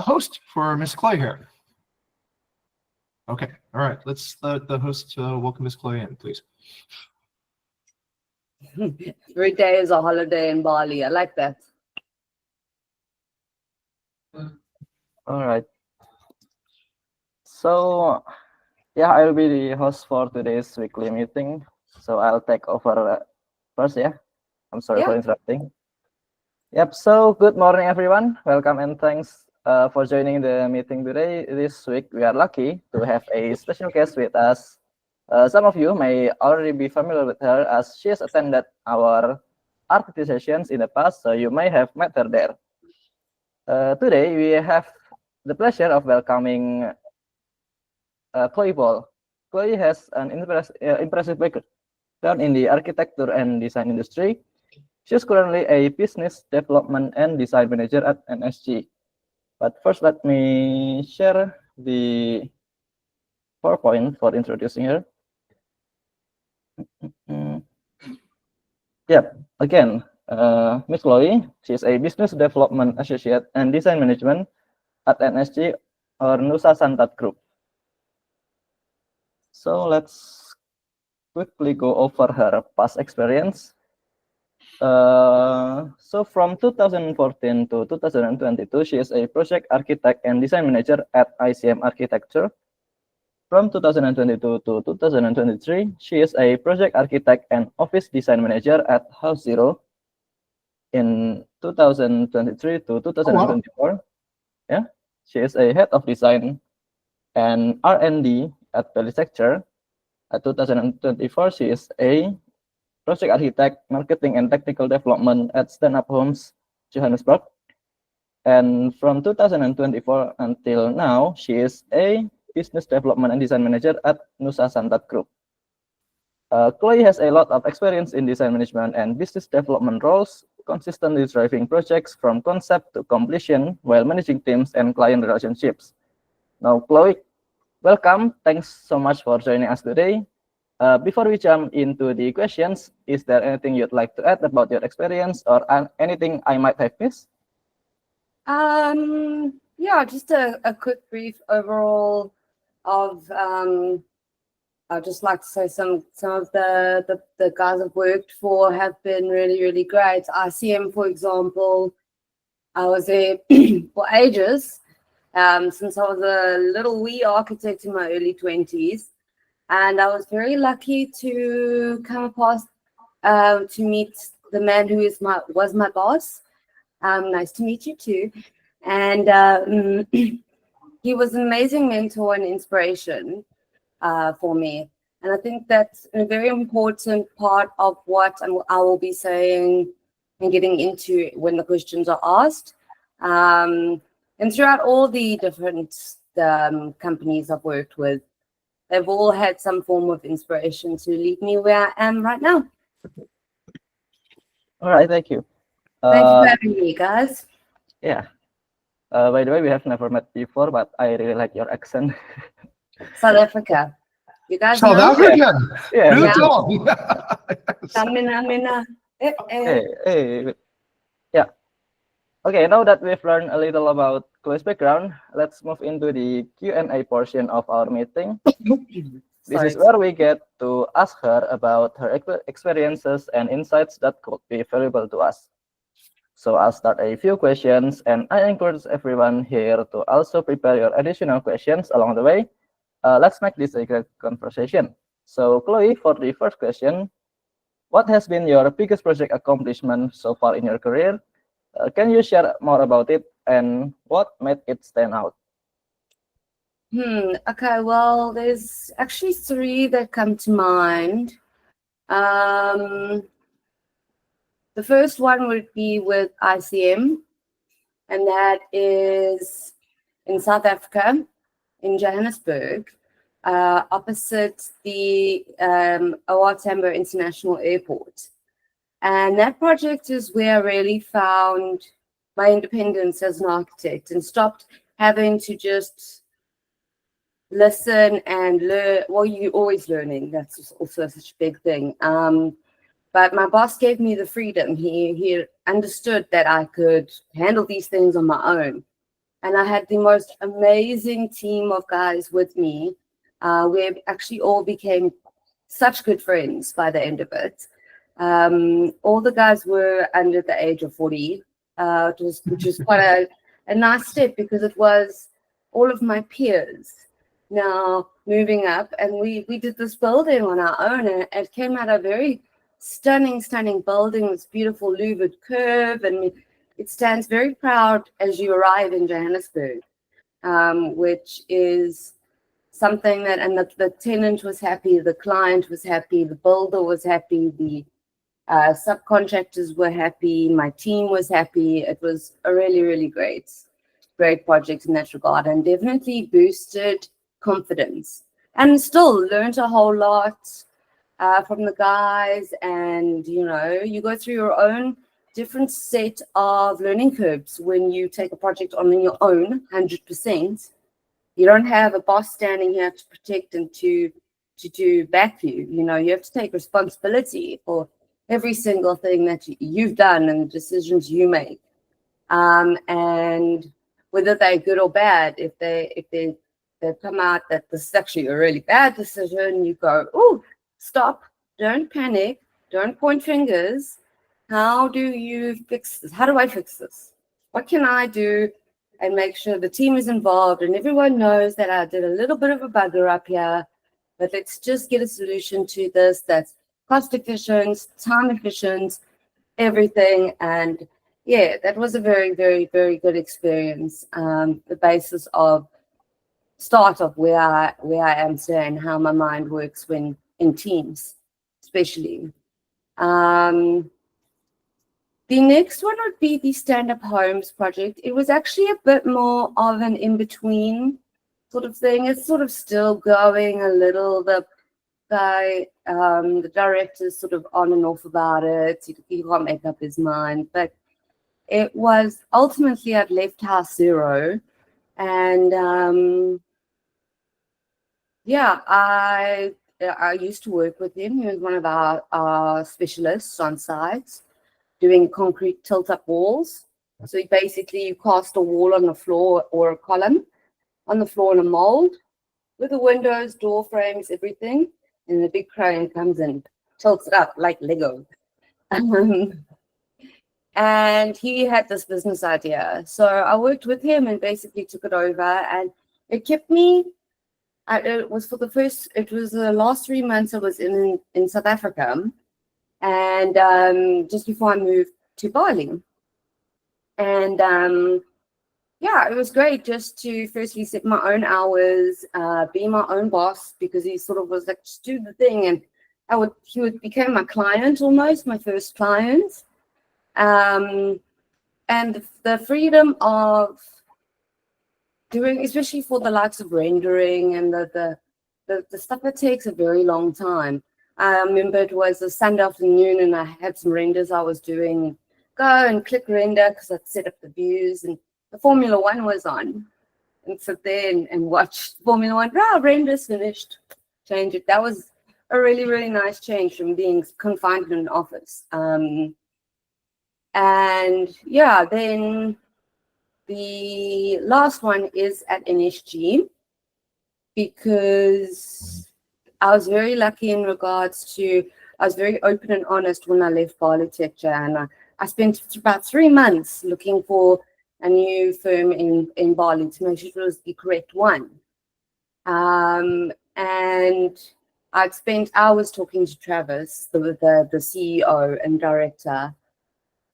host for Miss Chloe here. Okay, all right. Let's let the host welcome Miss Chloe in, please. Every day is a holiday in Bali. I like that. All right. So, yeah, I'll be the host for today's weekly meeting. So I'll take over first, yeah. I'm sorry for interrupting. Yep, so good morning, everyone. Welcome and thanks for joining the meeting today. This week, we are lucky to have a special guest with us. Some of you may already be familiar with her as she has attended our RPT sessions in the past, so you may have met her there. Today, we have the pleasure of welcoming Chloe Paul. Chloe has an impressive background in the architecture and design industry. She's currently a business development and design manager at NSG. But first, let me share the PowerPoint for introducing her. Yep, again, Miss Chloe, she's a business development associate and design management at NSG or Nusa Santat Group. So let's quickly go over her past experience. So from 2014 to 2022, she is a project architect and design manager at ICM Architecture. From 2022 to 2023, she is a project architect and office design manager at House Zero. In 2023 to 2024, yeah, she is a head of design and R&D at Sector. At 2024, she is a project architect, marketing and technical development at Stand Up Homes, Johannesburg. And from 2024 until now, she is a business development and design manager at Nusa Santat Group. Chloe has a lot of experience in design management and business development roles, consistently driving projects from concept to completion while managing teams and client relationships. Now, Chloe, welcome. Thanks so much for joining us today. Before we jump into the questions, is there anything you'd like to add about your experience or anything I might have missed? Yeah, just a quick brief overall of I'd just like to say some of the guys I've worked for have been really, really great. ICM, for example, I was there for ages, since I was a little wee architect in my early 20s. And I was very lucky to come across, to meet the man who was my boss. Nice to meet you too. And he was an amazing mentor and inspiration for me. And I think that's a very important part of what I will be saying and getting into when the questions are asked. And throughout all the different companies I've worked with, they've all had some form of inspiration to lead me where I am right now. All right, thank you. Thank you for having me, guys. Yeah. By the way, we have never met before, but I really like your accent. South Africa. You guys South know? African. Yeah. Beautiful. Samina. Hey. Yeah. Okay, now that we've learned a little about Chloe's background, let's move into the Q&A portion of our meeting. This is where we get to ask her about her experiences and insights that could be valuable to us. So I'll start a few questions, and I encourage everyone here to also prepare your additional questions along the way. Let's make this a great conversation. So Chloe, for the first question, what has been your biggest project accomplishment so far in your career? Can you share more about it and what made it stand out? Okay, well, there's actually three that come to mind. The first one would be with ICM, and that is in South Africa, in Johannesburg, opposite the OR Tambo International Airport. And that project is where I really found my independence as an architect and stopped having to just listen and learn. Well, you're always learning. That's also such a big thing. But my boss gave me the freedom. He understood that I could handle these things on my own. and I had the most amazing team of guys with me. We actually all became such good friends by the end of it. All the guys were under the age of 40, which was quite a nice step, because it was all of my peers now moving up, and we did this building on our own, and it came out a very stunning building, this beautiful louvered curve, and it stands very proud as you arrive in Johannesburg, which is something that, and the tenant was happy, the client was happy, the builder was happy, the subcontractors were happy, my team was happy. It was a really great project in that regard, and definitely boosted confidence, and still learned a whole lot from the guys. And you go through your own different set of learning curves when you take a project on your own 100%. You don't have a boss standing here to protect and to back you. You have to take responsibility for every single thing that you've done and the decisions you make, and whether they're good or bad. If they come out that this is actually a really bad decision, you go, oh, stop, don't panic, don't point fingers. How do you fix this? How do I fix this? What can I do? And make sure the team is involved and everyone knows that I did a little bit of a bugger up here, but let's just get a solution to this that's cost efficient, time efficient, everything. And yeah, that was a very good experience. The basis of start of where I am today and how my mind works when in teams, especially. The next one would be the Stand-Up Homes project. It was actually a bit more of an in-between sort of thing. It's sort of still going a little. The director's sort of on and off about it. He can't make up his mind. But it was ultimately I'd left House Zero, and yeah, I used to work with him. He was one of our specialists on site, doing concrete tilt-up walls. So you cast a wall on the floor or a column on the floor in a mold with the windows, door frames, everything. And the big crane comes and tilts it up like Lego. And he had this business idea. So I worked with him and basically took it over. And it kept me, it was the last 3 months I was in South Africa. And just before I moved to Bali. And yeah, it was great just to firstly set my own hours, be my own boss, because he sort of was like, just do the thing. And he became my client almost, my first client. And the freedom of doing, especially for the likes of rendering and the stuff that takes a very long time. I remember it was a Sunday afternoon and I had some renders I was doing. Go and click render because I'd set up the views and the Formula One was on. And sit there and watch Formula One. Render's finished. Change it. That was a really nice change from being confined in an office. And yeah, then the last one is at NSG, because I was very lucky in regards to, I was very open and honest when I left Architecture, and I spent about 3 months looking for a new firm in Bali to make sure it was the correct one. And I'd spent hours talking to Travis, the CEO and director.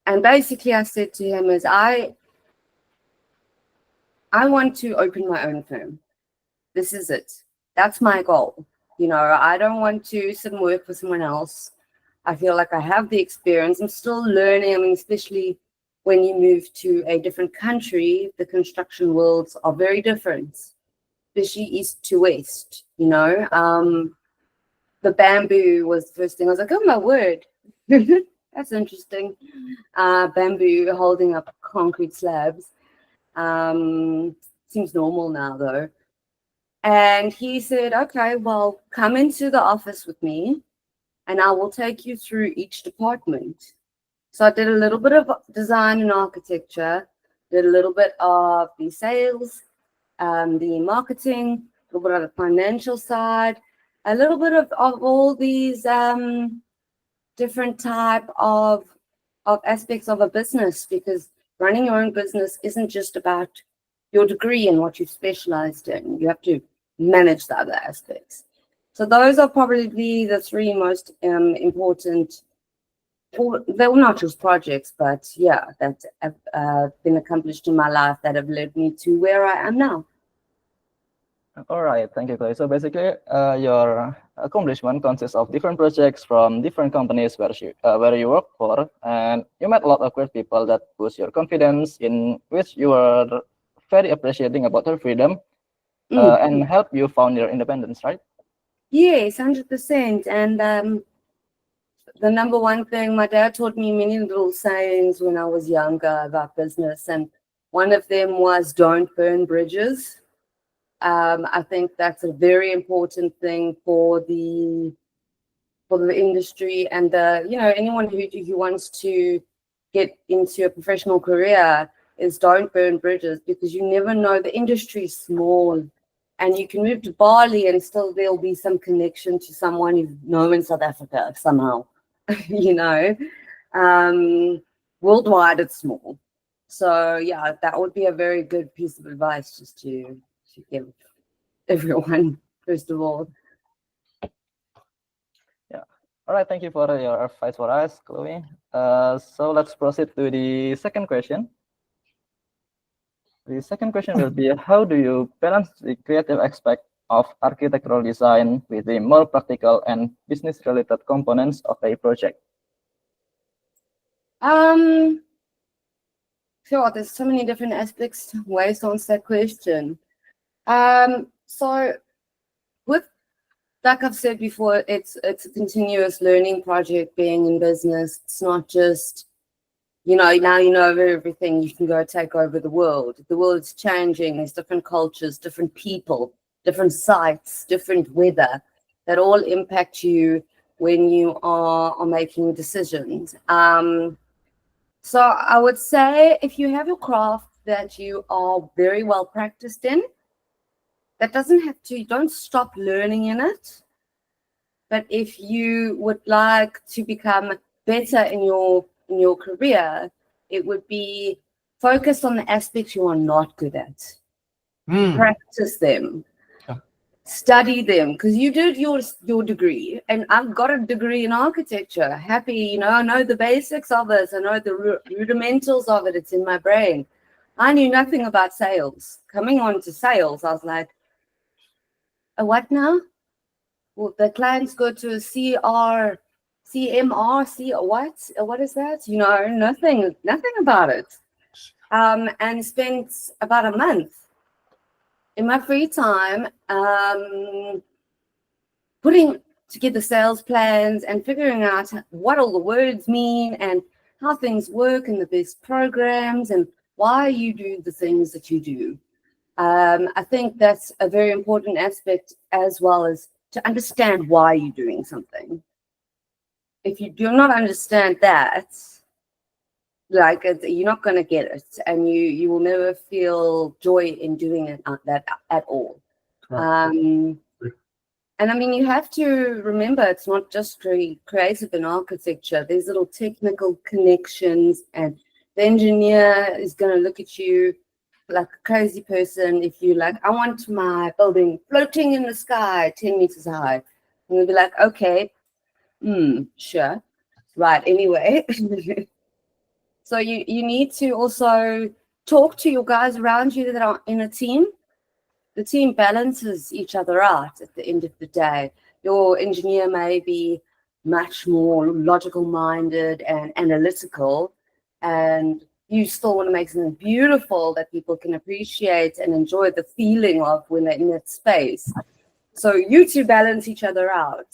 And basically I said to him I want to open my own firm. This is it. That's my goal. I don't want to sit and work for someone else. I feel like I have the experience. I'm still learning. I mean, especially when you move to a different country, the construction worlds are very different, especially east to west, The bamboo was the first thing. I was like, oh my word, that's interesting. Bamboo holding up concrete slabs. Seems normal now though. And he said, okay, well, come into the office with me and I will take you through each department. So I did a little bit of design and architecture. did a little bit of the sales, the marketing, a little bit of the financial side, a little bit of all these different type of aspects of a business, because running your own business isn't just about your degree and what you've specialized in. You have to manage the other aspects. So those are probably the three most important, they were not just projects, but yeah, that have been accomplished in my life that have led me to where I am now. All right, thank you, Chloe. So basically, your accomplishment consists of different projects from different companies where you work for, and you met a lot of great people that boost your confidence, in which you are very appreciating about your freedom, and help you found your independence, right? Yes, 100%. And the number one thing, my dad taught me many little sayings when I was younger about business, and one of them was don't burn bridges. I think that's a very important thing for the industry, and anyone who wants to get into a professional career is don't burn bridges, because you never know. The industry is small, and you can move to Bali and still there'll be some connection to someone you know in South Africa somehow. Worldwide it's small. So yeah, that would be a very good piece of advice just to give everyone, first of all. Yeah. All right. Thank you for your advice for us, Chloe. So let's proceed to the second question. The second question will be, how do you balance the creative aspect of architectural design with the more practical and business-related components of a project? Sure, there's so many different aspects, ways to answer that question. So like I've said before, it's a continuous learning project being in business. It's not just, now you know everything, you can go take over the world. The world's changing. There's different cultures, different people, different sites, different weather that all impact you when you are making decisions. So I would say if you have a craft that you are very well practiced in, that doesn't have to, don't stop learning in it. But if you would like to become better in your career, it would be focused on the aspects you are not good at. Practice them. Yeah. Study them, because you did your degree, and I've got a degree in architecture. Happy, I know the basics of it. I know the rudimentals of it. It's in my brain. I knew nothing about sales. Coming on to sales, I was like, what now? Well, the clients go to a CMR, what is that? Nothing about it. And spent about a month in my free time putting together sales plans and figuring out what all the words mean and how things work and the best programs and why you do the things that you do. I think that's a very important aspect, as well as to understand why you're doing something. If you do not understand that, you're not going to get it, and you will never feel joy in doing it at all. And I mean, you have to remember, it's not just creative in architecture. There's little technical connections, and the engineer is going to look at you like a crazy person if you I want my building floating in the sky 10 meters high. And they'll be like, okay, sure. Right, anyway. So you need to also talk to your guys around you that are in a team. The team balances each other out at the end of the day. Your engineer may be much more logical minded and analytical, and you still want to make something beautiful that people can appreciate and enjoy the feeling of when they're in that space. So you two balance each other out.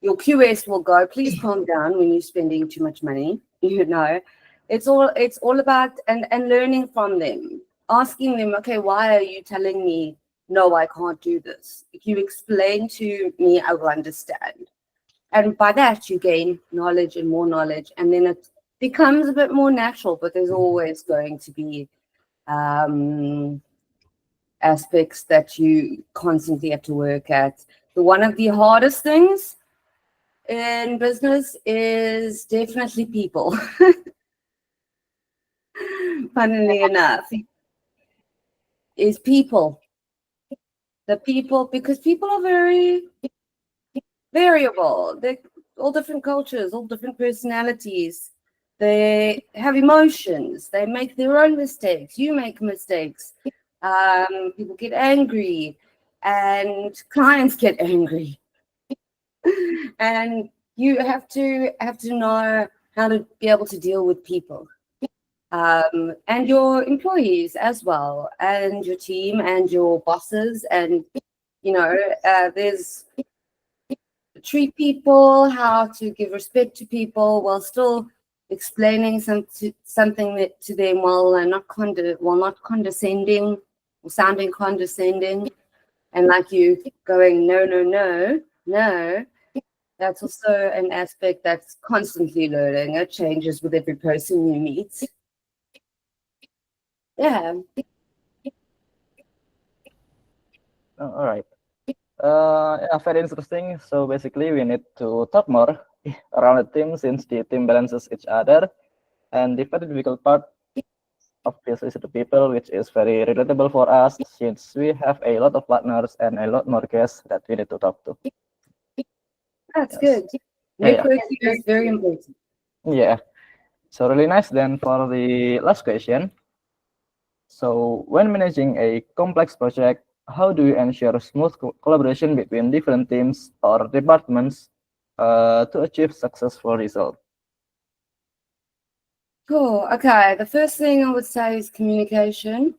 Your QS will go, please calm down when you're spending too much money. It's all about and learning from them, asking them, okay, why are you telling me, no, I can't do this? If you explain to me, I will understand. And by that, you gain knowledge and more knowledge. And then becomes a bit more natural, but there's always going to be aspects that you constantly have to work at. But one of the hardest things in business is definitely people. Funnily enough, is people. The people, because people are very variable. They're all different cultures, all different personalities. They have emotions. They make their own mistakes. You make mistakes. People get angry, and clients get angry. And you have to know how to be able to deal with people, and your employees as well, and your team and your bosses, and there's treat people, how to give respect to people while still explaining something to them while not condescending or sounding condescending, and like you going no. That's also an aspect that's constantly learning. It changes with every person you meet. Yeah. All right. Yeah, very interesting. So basically, we need to talk more around the team since the team balances each other, and the very difficult part, obviously, is the people, which is very relatable for us since we have a lot of partners and a lot more guests that we need to talk to. That's Yes. good. Yeah, yeah. Networking is very important. Yeah. So really nice. Then for the last question. So when managing a complex project, how do you ensure smooth collaboration between different teams or departments to achieve successful result? Cool. Okay. The first thing I would say is communication.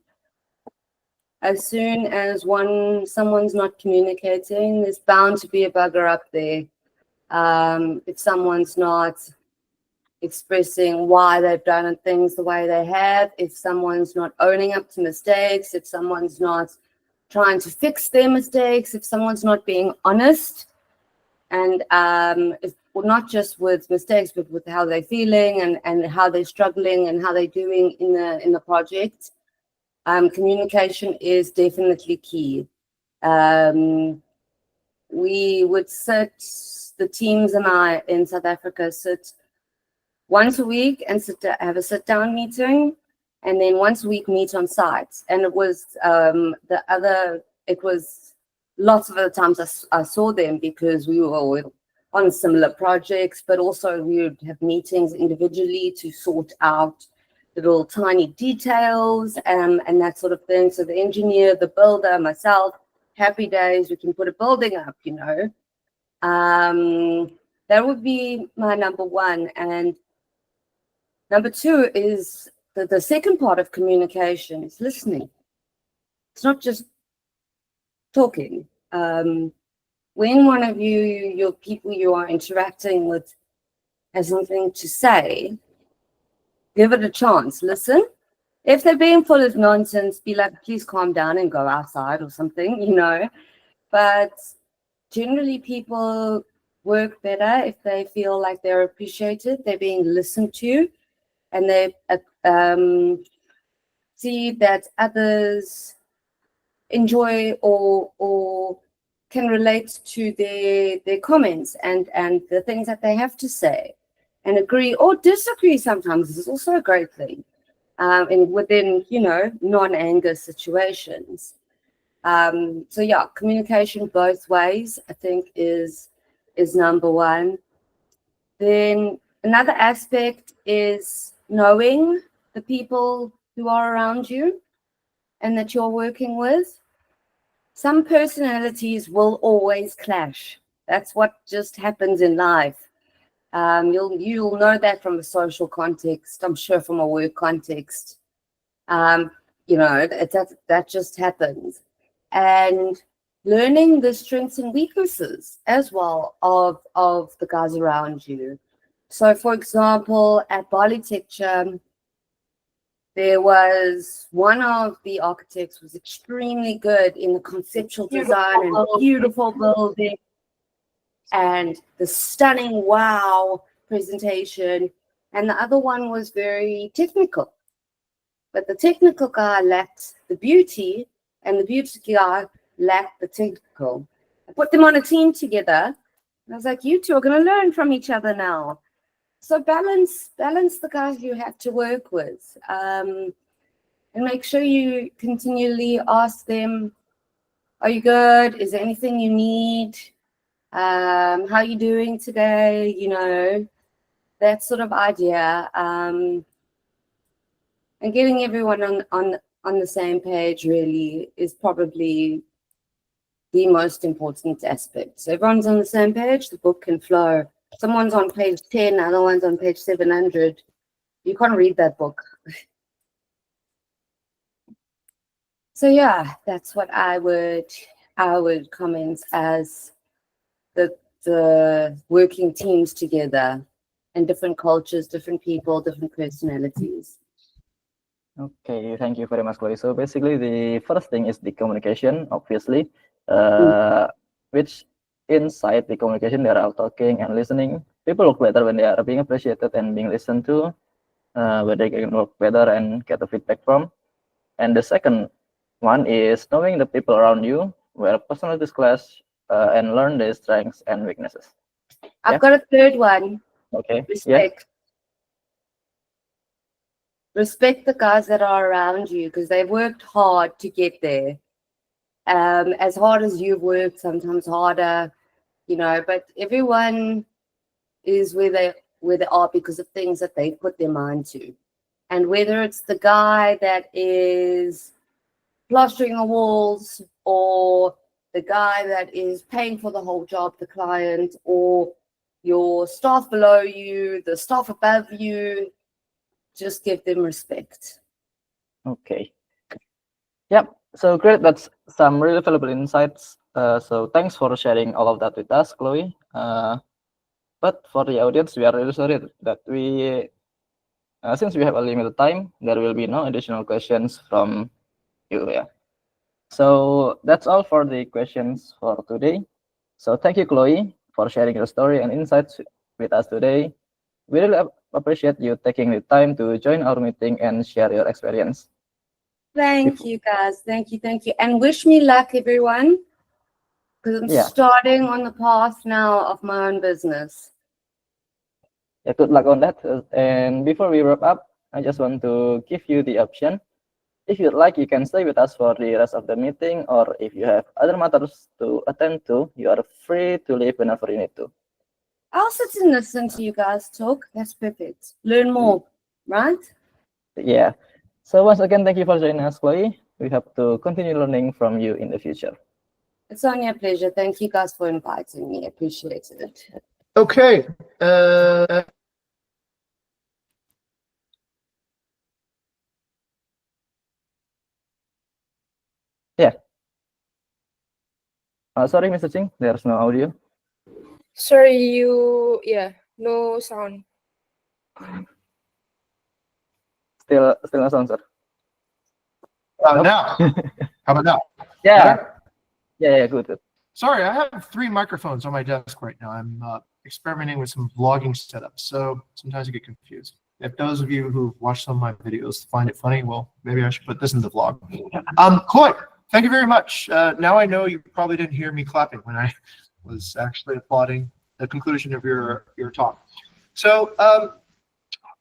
As soon as someone's not communicating, there's bound to be a bugger up there. If someone's not expressing why they've done things the way they have, if someone's not owning up to mistakes, if someone's not trying to fix their mistakes, if someone's not being honest, and not just with mistakes, but with how they're feeling and how they're struggling and how they're doing in the project. Communication is definitely key. We would the teams and I in South Africa sit once a week and have a sit-down meeting, and then once a week meet on site. And it was lots of other times I saw them because we were on similar projects, but also we would have meetings individually to sort out little tiny details and that sort of thing. So the engineer, the builder, myself, happy days, we can put a building up, that would be my number one. And number two is the second part of communication is listening. It's not just talking. When one of your people you are interacting with has something to say, give it a chance. Listen. If they're being full of nonsense, be like, please calm down and go outside or something, But generally, people work better if they feel like they're appreciated, they're being listened to, and they see that others enjoy or can relate to their comments and the things that they have to say, and agree or disagree sometimes is also a great thing, and within non-anger situations. So yeah, communication both ways I think is number one. Then another aspect is knowing the people who are around you and that you're working with. Some personalities will always clash. That's what just happens in life. You'll know that from a social context, I'm sure from a work context. That just happens. And learning the strengths and weaknesses as well of the guys around you. So for example, at Polytecture, there was one of the architects was extremely good in the conceptual design and beautiful building and the stunning wow presentation. and the other one was very technical. But the technical guy lacked the beauty, and the beauty guy lacked the technical. I put them on a team together, and I was like, you two are going to learn from each other now. So balance the guys you have to work with, and make sure you continually ask them, are you good? Is there anything you need? How are you doing today? You know, that sort of idea. And getting everyone on the same page really is probably the most important aspect. So everyone's on the same page, the book can flow. Someone's on page 10, other one's on page 700. You can't read that book. So yeah, that's what I would comment as the working teams together, and different cultures, different people, different personalities. Okay, thank you very much, Chloe. So basically, the first thing is the communication, obviously, which inside the communication, they are all talking and listening. People work better when they are being appreciated and being listened to, where they can work better and get the feedback from. And the second one is knowing the people around you, where personalities clash, and learn their strengths and weaknesses. I've got a third one. Okay. Respect. Respect the guys that are around you, because they've worked hard to get there. As hard as you've worked, sometimes harder, you know, but everyone is where they are because of things that they've put their mind to. And whether it's the guy that is plastering the walls, or the guy that is paying for the whole job, the client, or your staff below you, the staff above you, just give them respect. Okay. Yep. So great. That's some really valuable insights. So thanks for sharing all of that with us, Chloe. But for the audience, we are really sorry that since we have a limited time, there will be no additional questions from you. Yeah. So that's all for the questions for today. So thank you, Chloe, for sharing your story and insights with us today. We really appreciate you taking the time to join our meeting and share your experience. Thank you, guys. Thank you. And wish me luck, everyone, because I'm starting on the path now of my own business. Yeah, good luck on that. And before we wrap up, I just want to give you the option. If you'd like, you can stay with us for the rest of the meeting, or if you have other matters to attend to, you are free to leave whenever you need to. I'll sit and listen to you guys talk. That's perfect. Learn more, right? Yeah. So once again, thank you for joining us, Chloe. We hope to continue learning from you in the future. It's only a pleasure. Thank you guys for inviting me. I appreciate it. Okay. Yeah. Sorry, Mr. Ching, there's no audio. Sorry, no sound. Still no sound, sir. Now, how about now? Yeah. Better? Yeah, good. Sorry, I have 3 microphones on my desk right now. I'm experimenting with some vlogging setups, so sometimes I get confused. If those of you who've watched some of my videos find it funny, well, maybe I should put this in the vlog. Chloe, thank you very much. Now I know you probably didn't hear me clapping when I was actually applauding the conclusion of your talk. So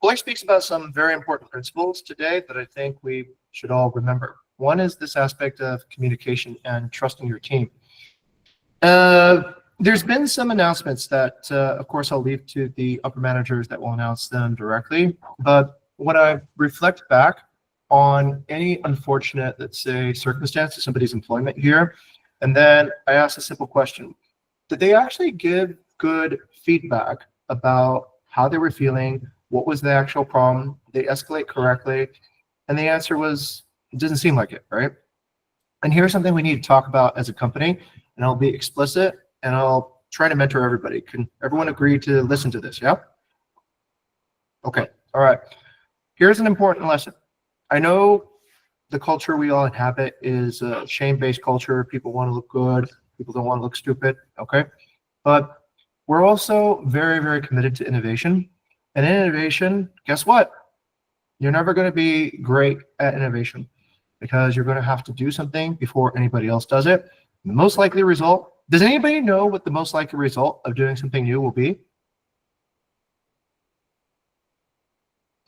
Chloe speaks about some very important principles today that I think we should all remember. One is this aspect of communication and trusting your team. There's been some announcements that, of course, I'll leave to the upper managers that will announce them directly. But when I reflect back on any unfortunate, let's say, circumstance of somebody's employment here, and then I ask a simple question: did they actually give good feedback about how they were feeling? What was the actual problem? Did they escalate correctly? And the answer was, it doesn't seem like it, right? And here's something we need to talk about as a company, and I'll be explicit, and I'll try to mentor everybody. Can everyone agree to listen to this, yeah? Okay, all right. Here's an important lesson. I know the culture we all inhabit is a shame-based culture. People want to look good. People don't want to look stupid, okay? But we're also very, very committed to innovation. And in innovation, guess what? You're never going to be great at innovation because you're going to have to do something before anybody else does it. The most likely result, does anybody know what the most likely result of doing something new will be?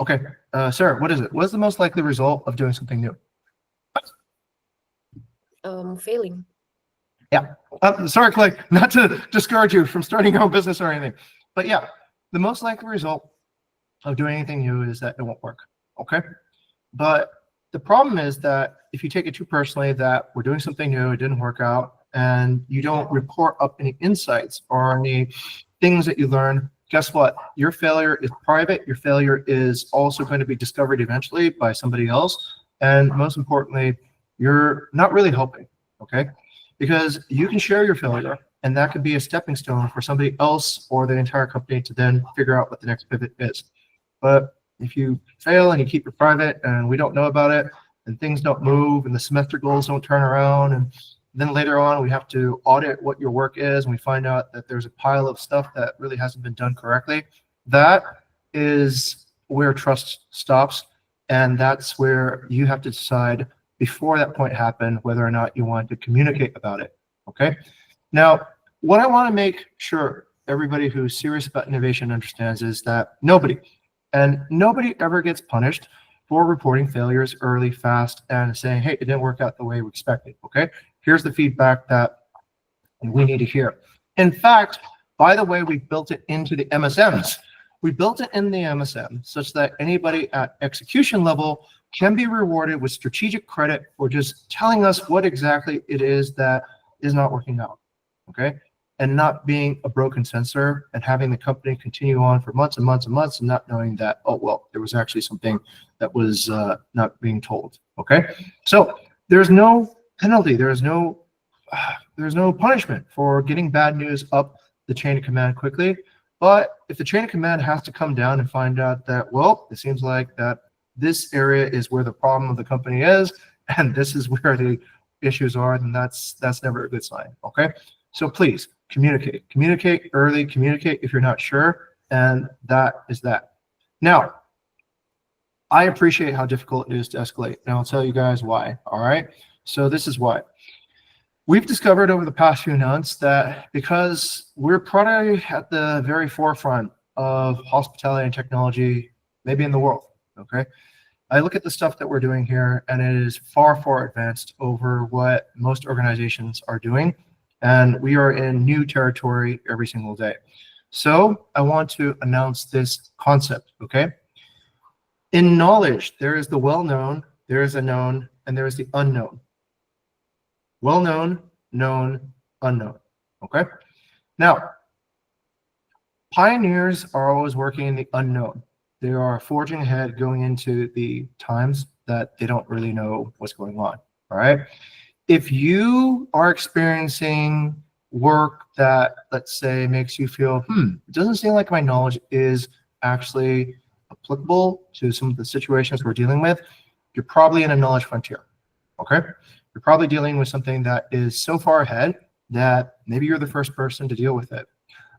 Okay, Sarah, what is it? What is the most likely result of doing something new? Failing. Sorry, Clay, not to discourage you from starting your own business or anything, but yeah, the most likely result of doing anything new is that it won't work, okay? But the problem is that if you take it too personally that we're doing something new, it didn't work out, and you don't report up any insights or any things that you learn, guess what? Your failure is private. Your failure is also going to be discovered eventually by somebody else. And most importantly, you're not really helping, okay? Because you can share your failure, and that could be a stepping stone for somebody else or the entire company to then figure out what the next pivot is. But if you fail and you keep it private and we don't know about it and things don't move and the semester goals don't turn around, and then later on we have to audit what your work is and we find out that there's a pile of stuff that really hasn't been done correctly, that is where trust stops. And that's where you have to decide before that point happened whether or not you want to communicate about it, okay? Now, what I want to make sure everybody who's serious about innovation understands is that nobody ever gets punished for reporting failures early, fast, and saying, hey, it didn't work out the way we expected, okay? Here's the feedback that we need to hear. In fact, by the way, we built it into the MSMs. We built it in the MSM such that anybody at execution level can be rewarded with strategic credit for just telling us what exactly it is that is not working out, okay? And not being a broken sensor and having the company continue on for months and months and months and not knowing that, oh, well, there was actually something that was not being told, okay? So there's no penalty, there's no punishment for getting bad news up the chain of command quickly. But if the chain of command has to come down and find out that, well, it seems like that this area is where the problem of the company is, and this is where the issues are, then that's never a good sign, okay? So please, communicate early, communicate if you're not sure, and that is that. Now, I appreciate how difficult it is to escalate, and I'll tell you guys why, all right? So this is why. We've discovered over the past few months that because we're probably at the very forefront of hospitality and technology, maybe in the world, okay? I look at the stuff that we're doing here, and it is far, far advanced over what most organizations are doing. And we are in new territory every single day. So I want to announce this concept, okay? In knowledge, there is the well-known, there is a known, and there is the unknown. Well-known, known, unknown, okay? Now, pioneers are always working in the unknown. They are forging ahead, going into the times that they don't really know what's going on, all right? If you are experiencing work that, let's say, makes you feel, it doesn't seem like my knowledge is actually applicable to some of the situations we're dealing with, you're probably in a knowledge frontier, okay? You're probably dealing with something that is so far ahead that maybe you're the first person to deal with it.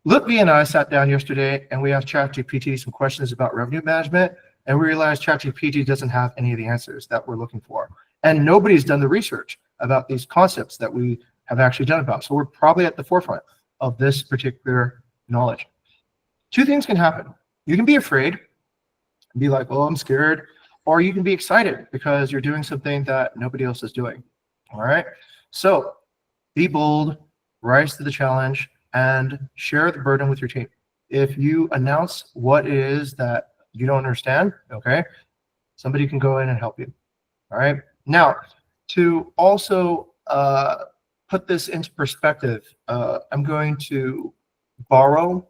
Lutfi and I sat down yesterday and we asked ChatGPT some questions about revenue management, and we realized ChatGPT doesn't have any of the answers that we're looking for. And nobody's done the research about these concepts that we have actually done about. So we're probably at the forefront of this particular knowledge. Two things can happen. You can be afraid and be like, oh, I'm scared. Or you can be excited because you're doing something that nobody else is doing. All right. So be bold, rise to the challenge, and share the burden with your team. If you announce what it is that you don't understand, okay, somebody can go in and help you. All right. Now, to also put this into perspective, I'm going to borrow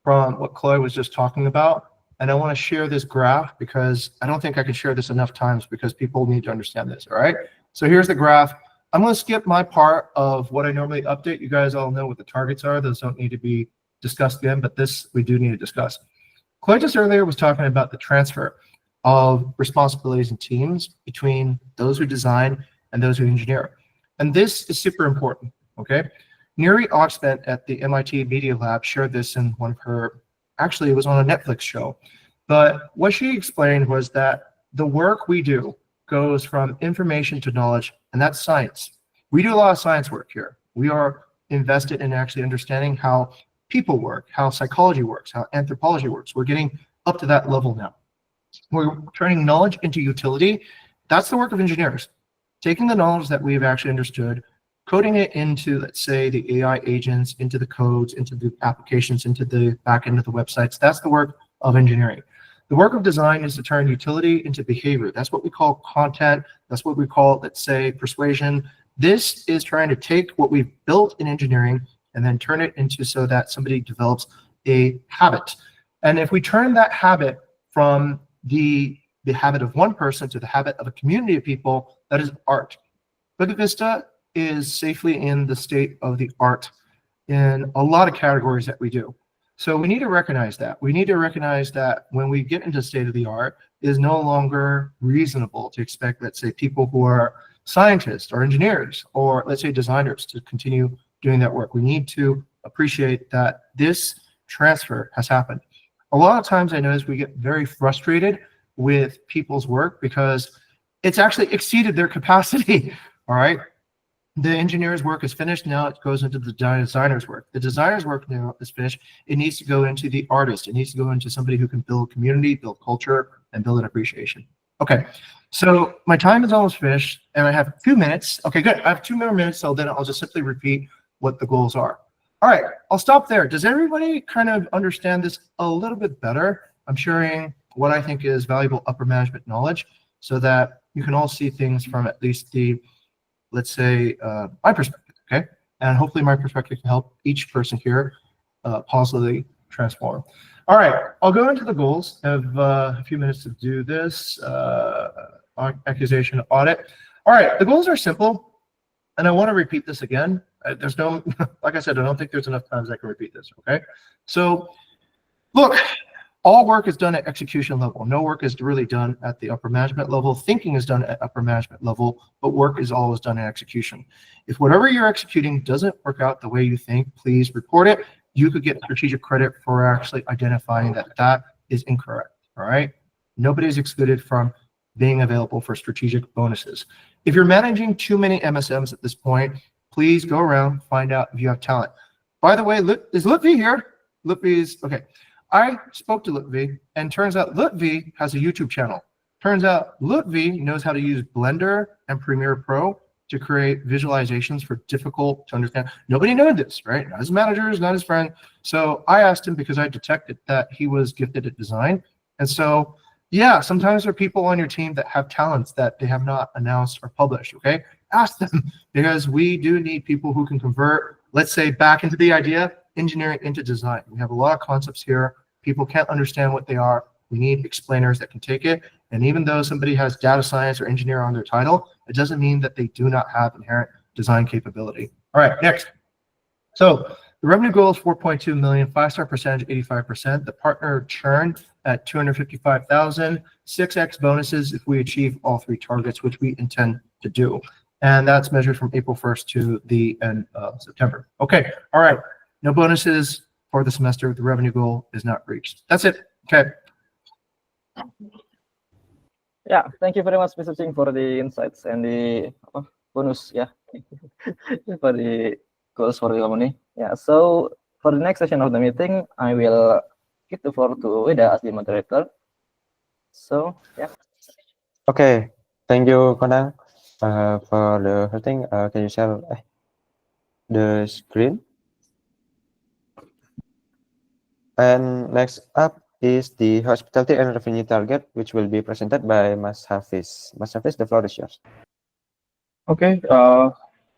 from what Chloe was just talking about, and I want to share this graph because I don't think I can share this enough times because people need to understand this. All right. So here's the graph. I'm going to skip my part of what I normally update. You guys all know what the targets are. Those don't need to be discussed again, but this we do need to discuss. Chloe just earlier was talking about the transfer of responsibilities and teams between those who design and those who engineer. And this is super important, okay? Neri Oxman at the MIT Media Lab shared this in one of her Actually, it was on a Netflix show. But what she explained was that the work we do goes from information to knowledge, and that's science. We do a lot of science work here. We are invested in actually understanding how people work, how psychology works, how anthropology works. We're getting up to that level now. We're turning knowledge into utility. That's the work of engineers. Taking the knowledge that we've actually understood, coding it into, let's say, the AI agents, into the codes, into the applications, into the back end of the websites. That's the work of engineering. The work of design is to turn utility into behavior. That's what we call content. That's what we call, let's say, persuasion. This is trying to take what we've built in engineering and then turn it into so that somebody develops a habit. And if we turn that habit from the habit of one person to the habit of a community of people, that is art. Bukit Vista is safely in the state of the art in a lot of categories that we do. So we need to recognize that. We need to recognize that when we get into state of the art, it is no longer reasonable to expect, let's say, people who are scientists or engineers or, let's say, designers to continue doing that work. We need to appreciate that this transfer has happened. A lot of times I notice we get very frustrated with people's work because it's actually exceeded their capacity, all right? The engineer's work is finished, now it goes into the designer's work. The designer's work now is finished, it needs to go into the artist. It needs to go into somebody who can build community, build culture, and build an appreciation. Okay, so my time is almost finished, and I have 2 minutes. Okay, good, I have 2 more minutes, so then I'll just simply repeat what the goals are. All right, I'll stop there. Does everybody kind of understand this a little bit better? I'm sharing what I think is valuable upper management knowledge so that you can all see things from at least the, let's say, my perspective, okay? And hopefully my perspective can help each person here positively transform. All right, I'll go into the goals. I have a few minutes to do this. Accusation audit. All right, the goals are simple, and I want to repeat this again. There's no, like I said, I don't think there's enough times I can repeat this, okay? So, look, all work is done at execution level. No work is really done at the upper management level. Thinking is done at upper management level, but work is always done in execution. If whatever you're executing doesn't work out the way you think, please report it. You could get strategic credit for actually identifying that that is incorrect, all right? Nobody's excluded from being available for strategic bonuses. If you're managing too many MSMs at this point, please go around, find out if you have talent. By the way, is Lutfi here? Lutfi's, okay. I spoke to Lutfi, and turns out Lutfi has a YouTube channel. Turns out Lutfi knows how to use Blender and Premiere Pro to create visualizations for difficult to understand. Nobody knew this, right? Not his managers, not his friend. So I asked him because I detected that he was gifted at design. And so, yeah, sometimes there are people on your team that have talents that they have not announced or published, okay? Ask them, because we do need people who can convert, let's say, back into the idea, engineering into design. We have a lot of concepts here. People can't understand what they are. We need explainers that can take it. And even though somebody has data science or engineer on their title, it doesn't mean that they do not have inherent design capability. All right, next. So the revenue goal is 4.2 million, 5-star percentage, 85%. The partner churn at 255,000, 6x bonuses if we achieve all 3 targets, which we intend to do. And that's measured from April 1st to the end of September. Okay, all right. No bonuses for the semester. The revenue goal is not reached. That's it. Okay. Yeah, thank you very much, Mr. Ching, for the insights and the bonus. Yeah, for the goals for the company. Yeah, so for the next session of the meeting, I will give the floor to Weda as the moderator. So, yeah. Okay, thank you, Konang, for the hosting. Can you share the screen? And next up is the hospitality and revenue target, which will be presented by Mas Hafiz. Mas Hafiz, the floor is yours. Okay,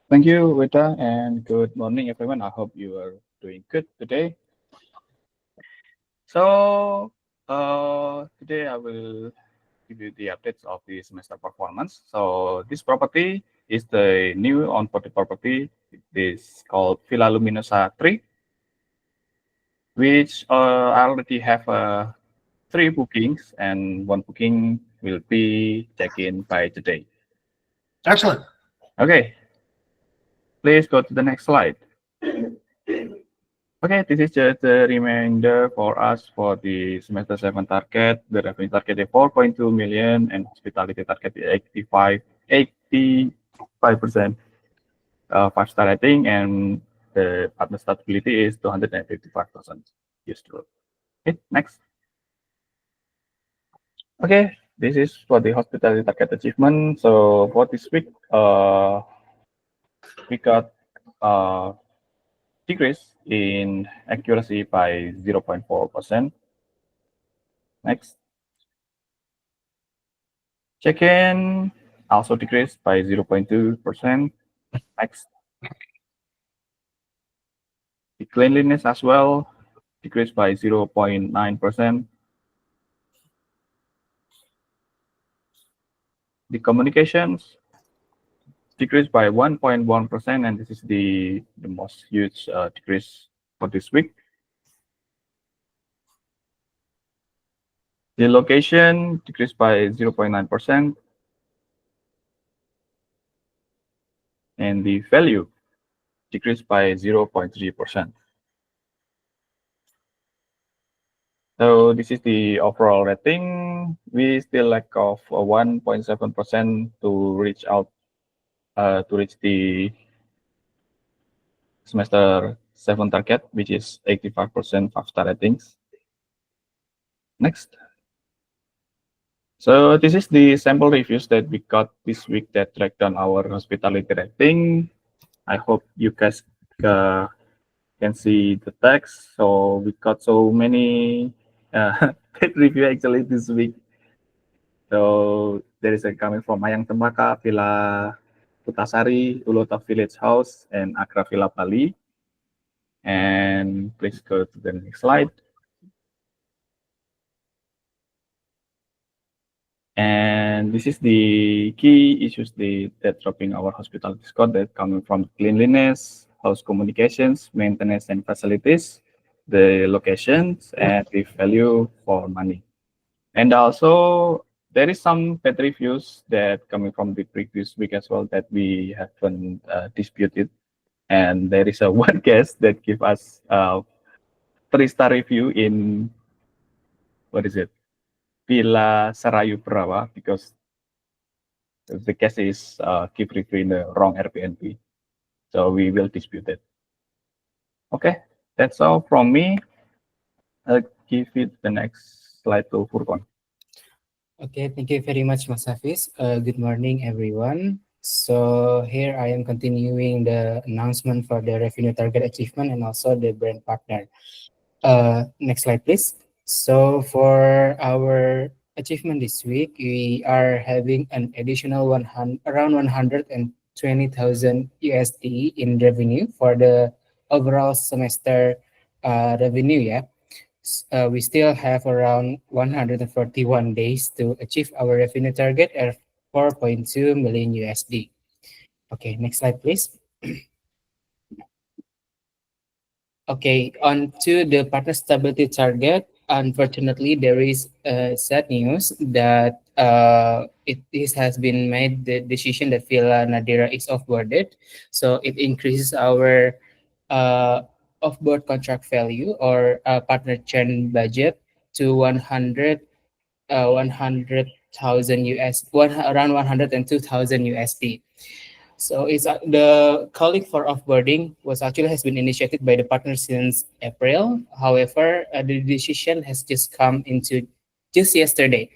thank you, Wita, and good morning, everyone. I hope you are doing good today. So, today I will give you the updates of the semester performance. So, this property is the new on-property property. It is called Villa Luminosa 3, which I already have 3 bookings, and 1 booking will be check-in by today. Excellent. Okay, please go to the next slide. Okay, this is just a reminder for us for the semester 7 target. The revenue target is 4.2 million and hospitality target is 85% 5-star rating, and the partner stability is 255,000 US$. Okay, next. Okay, this is for the hospitality target achievement. So for this week, we got decrease in accuracy by 0.4%. Next. Check-in also decreased by 0.2%. Next. The cleanliness as well decreased by 0.9%. The communications decreased by 1.1%, and this is the most huge decrease for this week. The location decreased by 0.9%, and the value decreased by 0.3%. So this is the overall rating. We still lack of 1.7% to reach the semester 7 target, which is 85% 5-star ratings. Next. So this is the sample reviews that we got this week that track down our hospitality rating. I hope you guys can see the text. So we got so many paid review actually this week. So there is a coming from Mayang Tembaka, Villa Putasari, Ulota Village House, and Akra Villa Bali. And please go to the next slide. And this is the key issues that dropping our hospitality score that coming from cleanliness, house communications, maintenance and facilities, the locations, and the value for money. And also there is some bad reviews that coming from the previous week as well that we haven't disputed. And there is a one guest that give us 3-star review in, what is it? Villa Sarayu Perawa, because the case is keep reviewing the wrong Airbnb. So we will dispute it. Okay, that's all from me. I'll give it the next slide to Furqan. Okay, thank you very much, Mas Hafiz. Good morning, everyone. So here I am continuing the announcement for the revenue target achievement and also the brand partner. Next slide, please. So for our achievement this week, we are having an additional around 120,000 USD in revenue for the overall semester revenue. Yeah, we still have around 141 days to achieve our revenue target at 4.2 million USD. Okay, next slide, please. Okay, on to the partner stability target. Unfortunately, there is sad news that it has been made the decision that Villa Nadira is offboarded. So it increases our offboard contract value or partner churn budget to 100,000 around 102,000 USD. So it's the calling for offboarding has been initiated by the partner since April. However, the decision has just come into just yesterday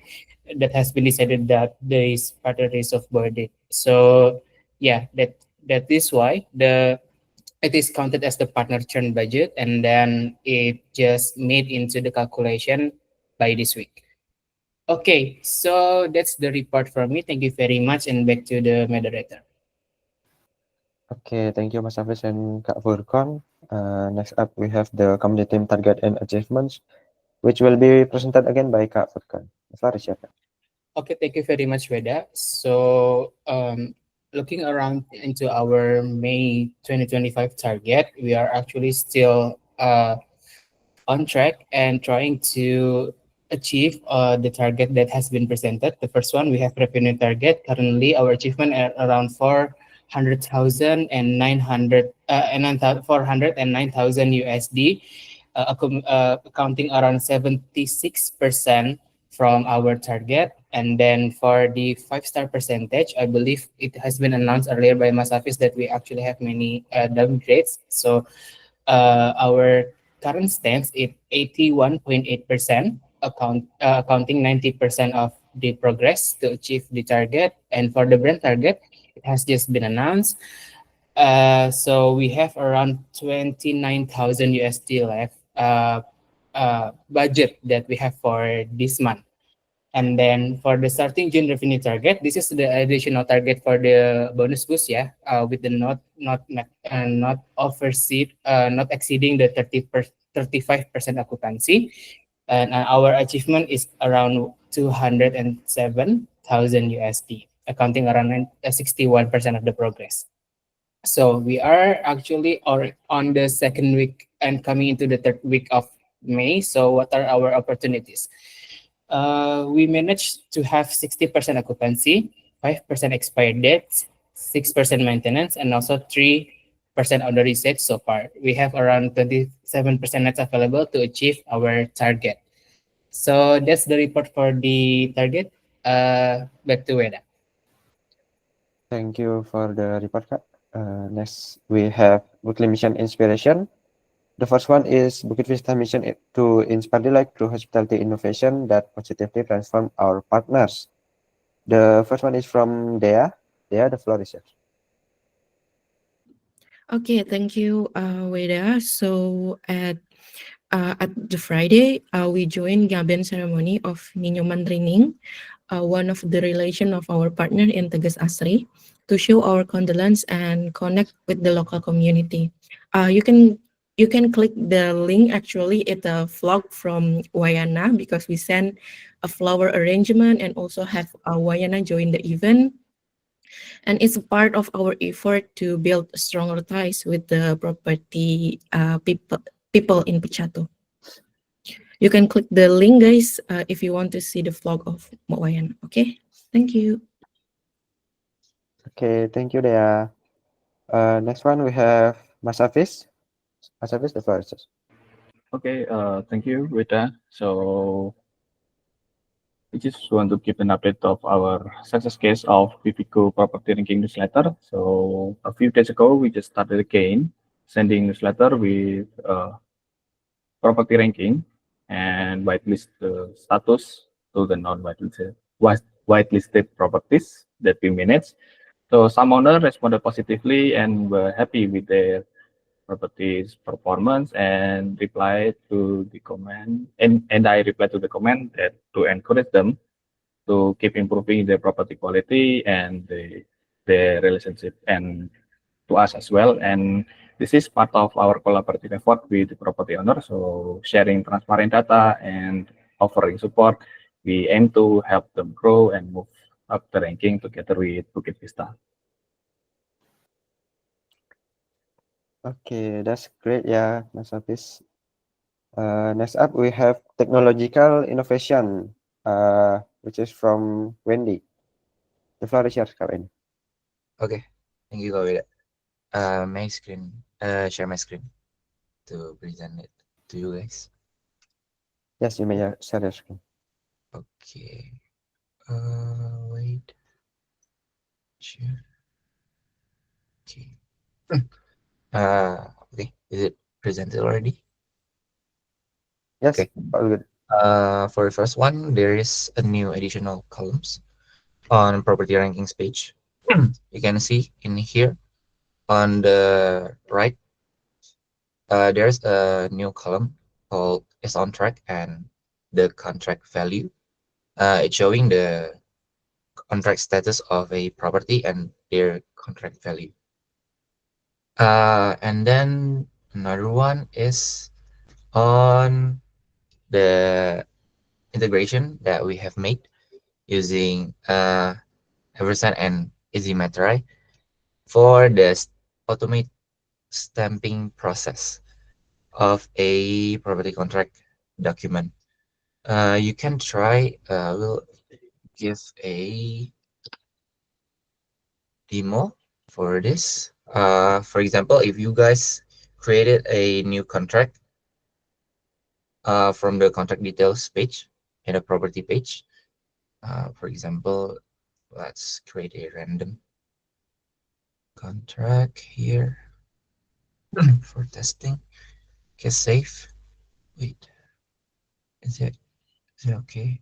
that has been decided that this partner is offboarded. So yeah, that is why it is counted as the partner churn budget, and then it just made into the calculation by this week. Okay, so that's the report from me. Thank you very much, and back to the moderator. Okay, thank you, Mas Hafiz and Kak Furqan. Next up, we have the community team target and achievements, which will be presented again by Kak Furqan. The floor is yours. Okay, thank you very much, Weda. So, looking around into our May 2025 target, we are actually still on track and trying to achieve the target that has been presented. The first one, we have revenue target. Currently, our achievement at around 409,000 USD, accounting around 76% from our target. And then for the 5-star percentage, I believe it has been announced earlier by Mas Hafiz that we actually have many downgrades. So our current stance is 81.8%, accounting 90% of the progress to achieve the target. And for the brand target, it has just been announced. So we have around 29,000 USD left budget that we have for this month. And then for the starting June revenue target, this is the additional target for the bonus boost, yeah, with the not exceeding the 35% occupancy, and our achievement is around 207,000 USD, accounting around 61% of the progress. So we are actually on the second week and coming into the third week of May. So what are our opportunities? We managed to have 60% occupancy, 5% expired dates, 6% maintenance, and also 3% on the reset so far. We have around 27% nets available to achieve our target. So that's the report for the target. Back to Weda. Thank you for the report, Kak. Next, we have weekly mission inspiration. The first one is Bukit Vista mission to inspire delight through hospitality innovation that positively transform our partners. The first one is from Dea. Dea, the floor is yours. Okay, thank you, Weda. So at the Friday, we joined Gaben ceremony of Ninyo Manrining, one of the relation of our partner in Tegas Asri, to show our condolence and connect with the local community. You can click the link. Actually, it's a vlog from Wayana because we sent a flower arrangement and also have Wayana join the event. And it's a part of our effort to build stronger ties with the property people in Pechato. You can click the link, guys, if you want to see the vlog of Wayana. Okay, thank you. Okay, thank you, Dea. Next one, we have Mas Hafiz. Mas Hafiz, the floor is yours. Okay, thank you, Rita. So we just want to give an update of our success case of Vivico Property Ranking newsletter. So a few days ago, we just started again sending newsletter with property ranking and whitelist status to the whitelisted properties that we manage. So some owners responded positively and were happy with their property's performance and replied to the comment, and I replied to the comment that to encourage them to keep improving their property quality and their relationship and to us as well. And this is part of our collaborative effort with the property owner. So sharing transparent data and offering support, we aim to help them grow and move up the ranking together with Bukit Vista. Okay, that's great, yeah, Mas Hafiz. Next up, we have technological innovation, which is from Wendy. The floor is yours, Kak Wendy. Okay, thank you, Kak Weda. My screen, share my screen to present it to you guys. Yes, you may share your screen. Okay. Wait. Share. Okay. Okay. Is it presented already? Yes, Okay. all good. For the first one, there is a new additional columns on property rankings page. You can see in here on the right, there's a new column called is on track and the contract value. It's showing the contract status of a property and their contract value. And then another one is on the integration that we have made using everytime and EasyMaterai for the automate stamping process of a property contract document. You can try, we'll give a demo for this. For example, if you guys created a new contract from the contract details page in the property page, for example, let's create a random contract here for testing. Okay, save. Wait, is it okay?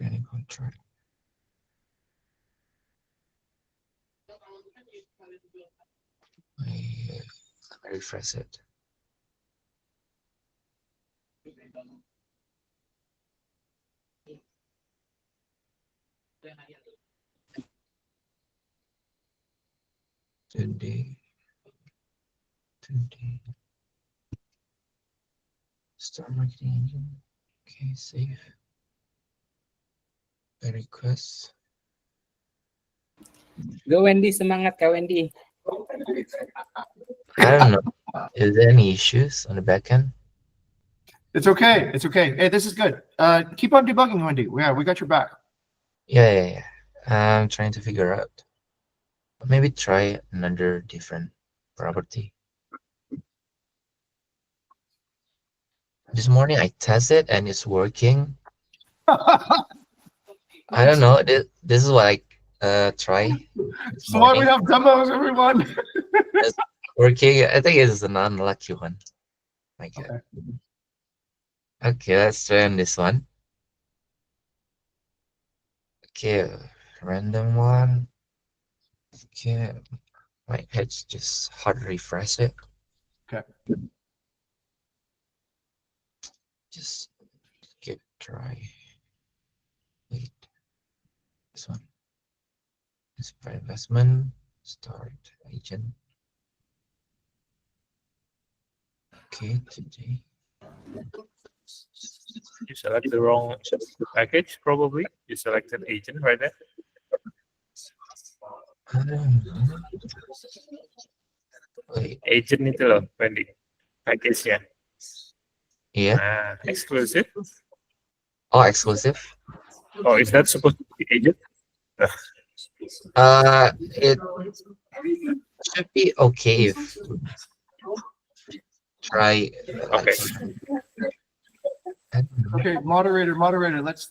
Any contract. Let me refresh it. Today. Start marketing engine. Okay, save. A request. Go Wendy, semangat Kak Wendy. I don't know. Is there any issues on the back end? It's okay. It's okay. Hey, this is good. Keep on debugging, Wendy. Yeah, we got your back. Yeah. I'm trying to figure out. Maybe try another different property. This morning I tested and it's working. I don't know. This is what I try. So why we have demos, everyone? It's working. I think it's an unlucky one. My God. Okay, let's try on this one. Okay, random one. Okay, my head's just hard refresh it. Okay. Just give it a try. Wait, this one. This for investment. Start agent. Okay, today. You select the wrong package, probably. You selected agent right there. I don't know. Wait. Agent itu loh, Wendy. Package-nya. Yeah. Exclusive. Oh, exclusive. Oh, is that supposed to be agent? It should be okay if try. Okay. Okay, moderator. Let's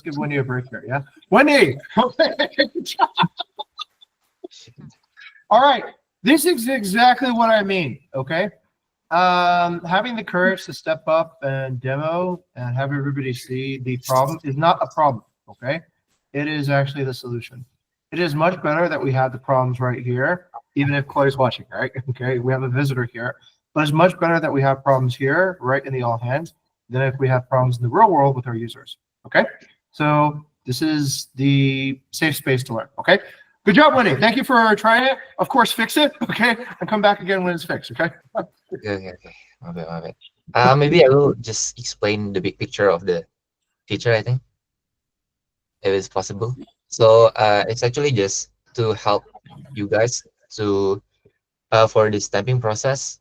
give Wendy a break here. Yeah, Wendy. All right, this is exactly what I mean. Okay, having the courage to step up and demo and have everybody see the problem is not a problem. Okay, it is actually the solution. It is much better that we have the problems right here, even if Chloe's watching. Right? Okay, we have a visitor here, but it's much better that we have problems here, right in the all hands, than if we have problems in the real world with our users. Okay, so this is the safe space to learn. Okay, good job, Wendy. Thank you for trying it. Of course, fix it. Okay, and come back again when it's fixed. Okay. Okay. My bad. Maybe I will just explain the big picture of the feature. I think, if it's possible. So it's actually just to help you guys to for the stamping process.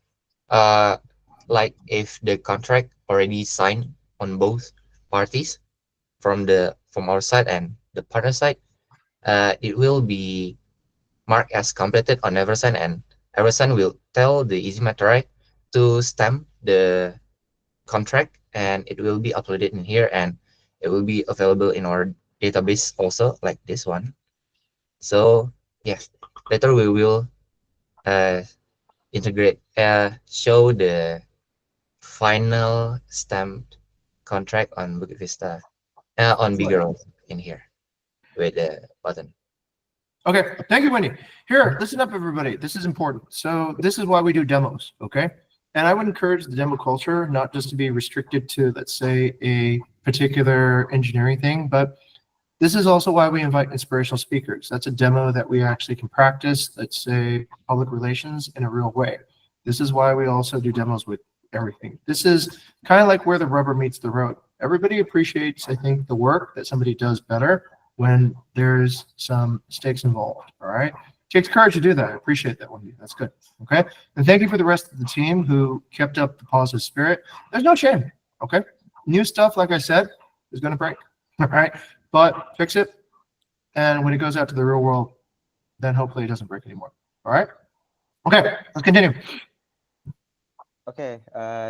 Like if the contract already signed on both parties from our side and the partner side, it will be marked as completed on EverSign, and EverSign will tell the EasyMatter to stamp the contract, and it will be uploaded in here, and it will be available in our database also, like this one. So yeah, later we will integrate, show the final stamped contract on Bukit Vista, on bigger in here with the button. Okay, thank you, Wendy. Here, listen up, everybody. This is important. So this is why we do demos, okay? And I would encourage the demo culture not just to be restricted to, let's say, a particular engineering thing, but this is also why we invite inspirational speakers. That's a demo that we actually can practice, let's say, public relations in a real way. This is why we also do demos with everything. This is kind of like where the rubber meets the road. Everybody appreciates, I think, the work that somebody does better when there's some stakes involved, all right? It takes courage to do that. I appreciate that, Wendy. That's good, okay? And thank you for the rest of the team who kept up the positive spirit. There's no shame, okay? New stuff, like I said, is going to break, all right? but fix it. And when it goes out to the real world, then hopefully it doesn't break anymore. All right. Okay, let's continue. Okay,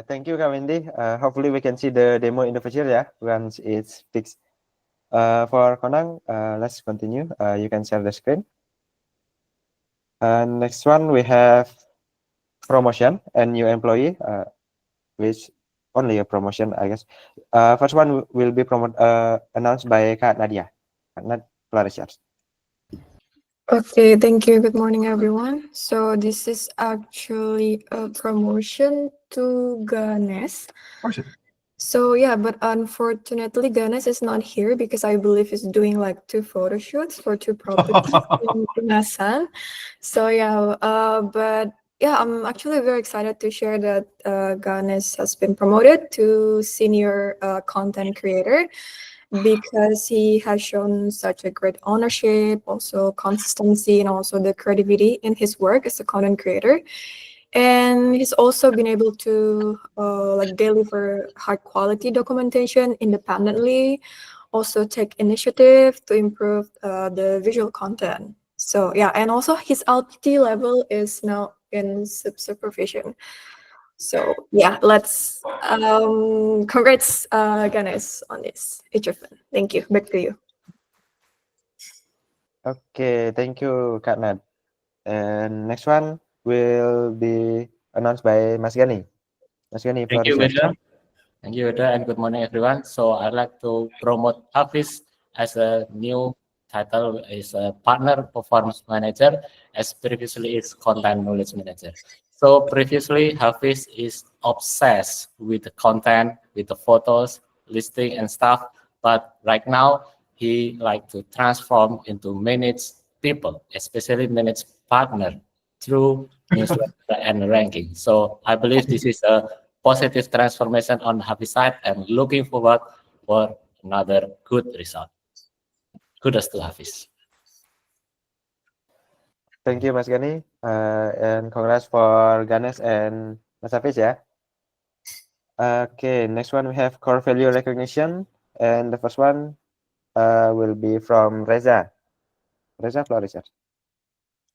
thank you, Kak Wendy. Hopefully we can see the demo in the future, yeah, once it's fixed. For Konang, let's continue. You can share the screen. Next one, we have promotion and new employee, which only a promotion, I guess. First one will be announced by Kak Nadia. Kak Nad, floor is yours. Okay, thank you. Good morning, everyone. So this is actually a promotion to Ganes. So yeah, but unfortunately, Ganes is not here because I believe he's doing like 2 photo shoots for 2 properties in Nasan. So yeah, but yeah, I'm actually very excited to share that Ganes has been promoted to senior content creator, because he has shown such a great ownership, also consistency, and also the creativity in his work as a content creator. And he's also been able to like deliver high quality documentation independently, also take initiative to improve the visual content. So yeah, and also his LPT level is now in supervision. So yeah, let's congrats Ganesh on this achievement. Thank you. Back to you. Okay, thank you, Kak Nad. And next one will be announced by Mas Gani. Mas Gani, floor Thank you, is yours. Weda. Thank you, Weda, and good morning, everyone. So I'd like to promote Hafiz as a new title, is a partner performance manager, as previously is content knowledge manager. So previously, Hafiz is obsessed with the content, with the photos, listing and stuff. But right now, he like to transform into manage people, especially manage partner through newsletter and ranking. So I believe this is a positive transformation on Hafiz side, and looking forward for another good result. Kudos to Hafiz. Thank you, Mas Gani. And congrats for Ganesh and Mas Hafiz, yeah. Okay, next one we have core value recognition, and the first one will be from Reza. Reza, floor is yours.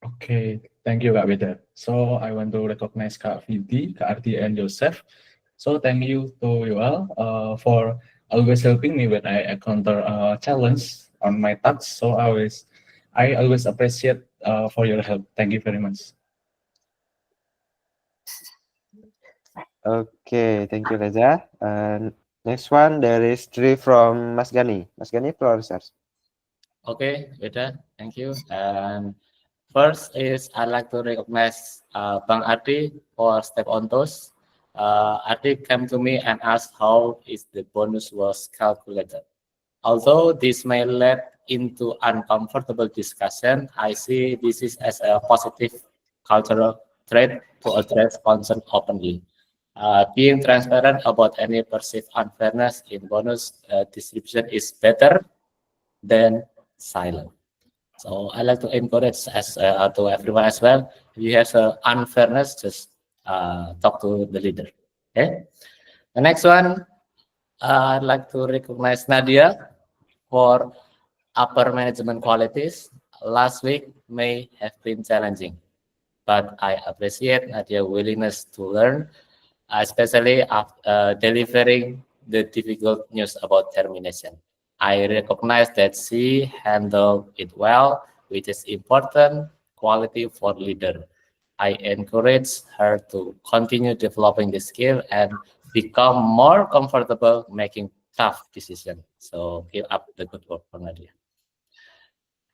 Okay, thank you, Kak Weda. So I want to recognize Kak Vidi, Kak Arti, and Joseph. So thank you to you all for always helping me when I encounter a challenge on my tasks. So I always appreciate for your help. Thank you very much. Okay, thank you, Reza. And next one, there is three from Mas Gani. Mas Gani, floor is yours. Okay, Weda, thank you. And first is I'd like to recognize Bang Arti for Step on Toes. Arti came to me and asked how is the bonus was calculated. Although this may lead into uncomfortable discussion, I see this is as a positive cultural trait to address concern openly. Being transparent about any perceived unfairness in bonus distribution is better than silent. So I like to encourage as to everyone as well. If you have unfairness, just talk to the leader. Okay. The next one, I'd like to recognize Nadia for upper management qualities. Last week may have been challenging, but I appreciate Nadia's willingness to learn, especially after delivering the difficult news about termination. I recognize that she handled it well, which is important quality for leader. I encourage her to continue developing the skill and become more comfortable making tough decisions. So keep up the good work for Nadia.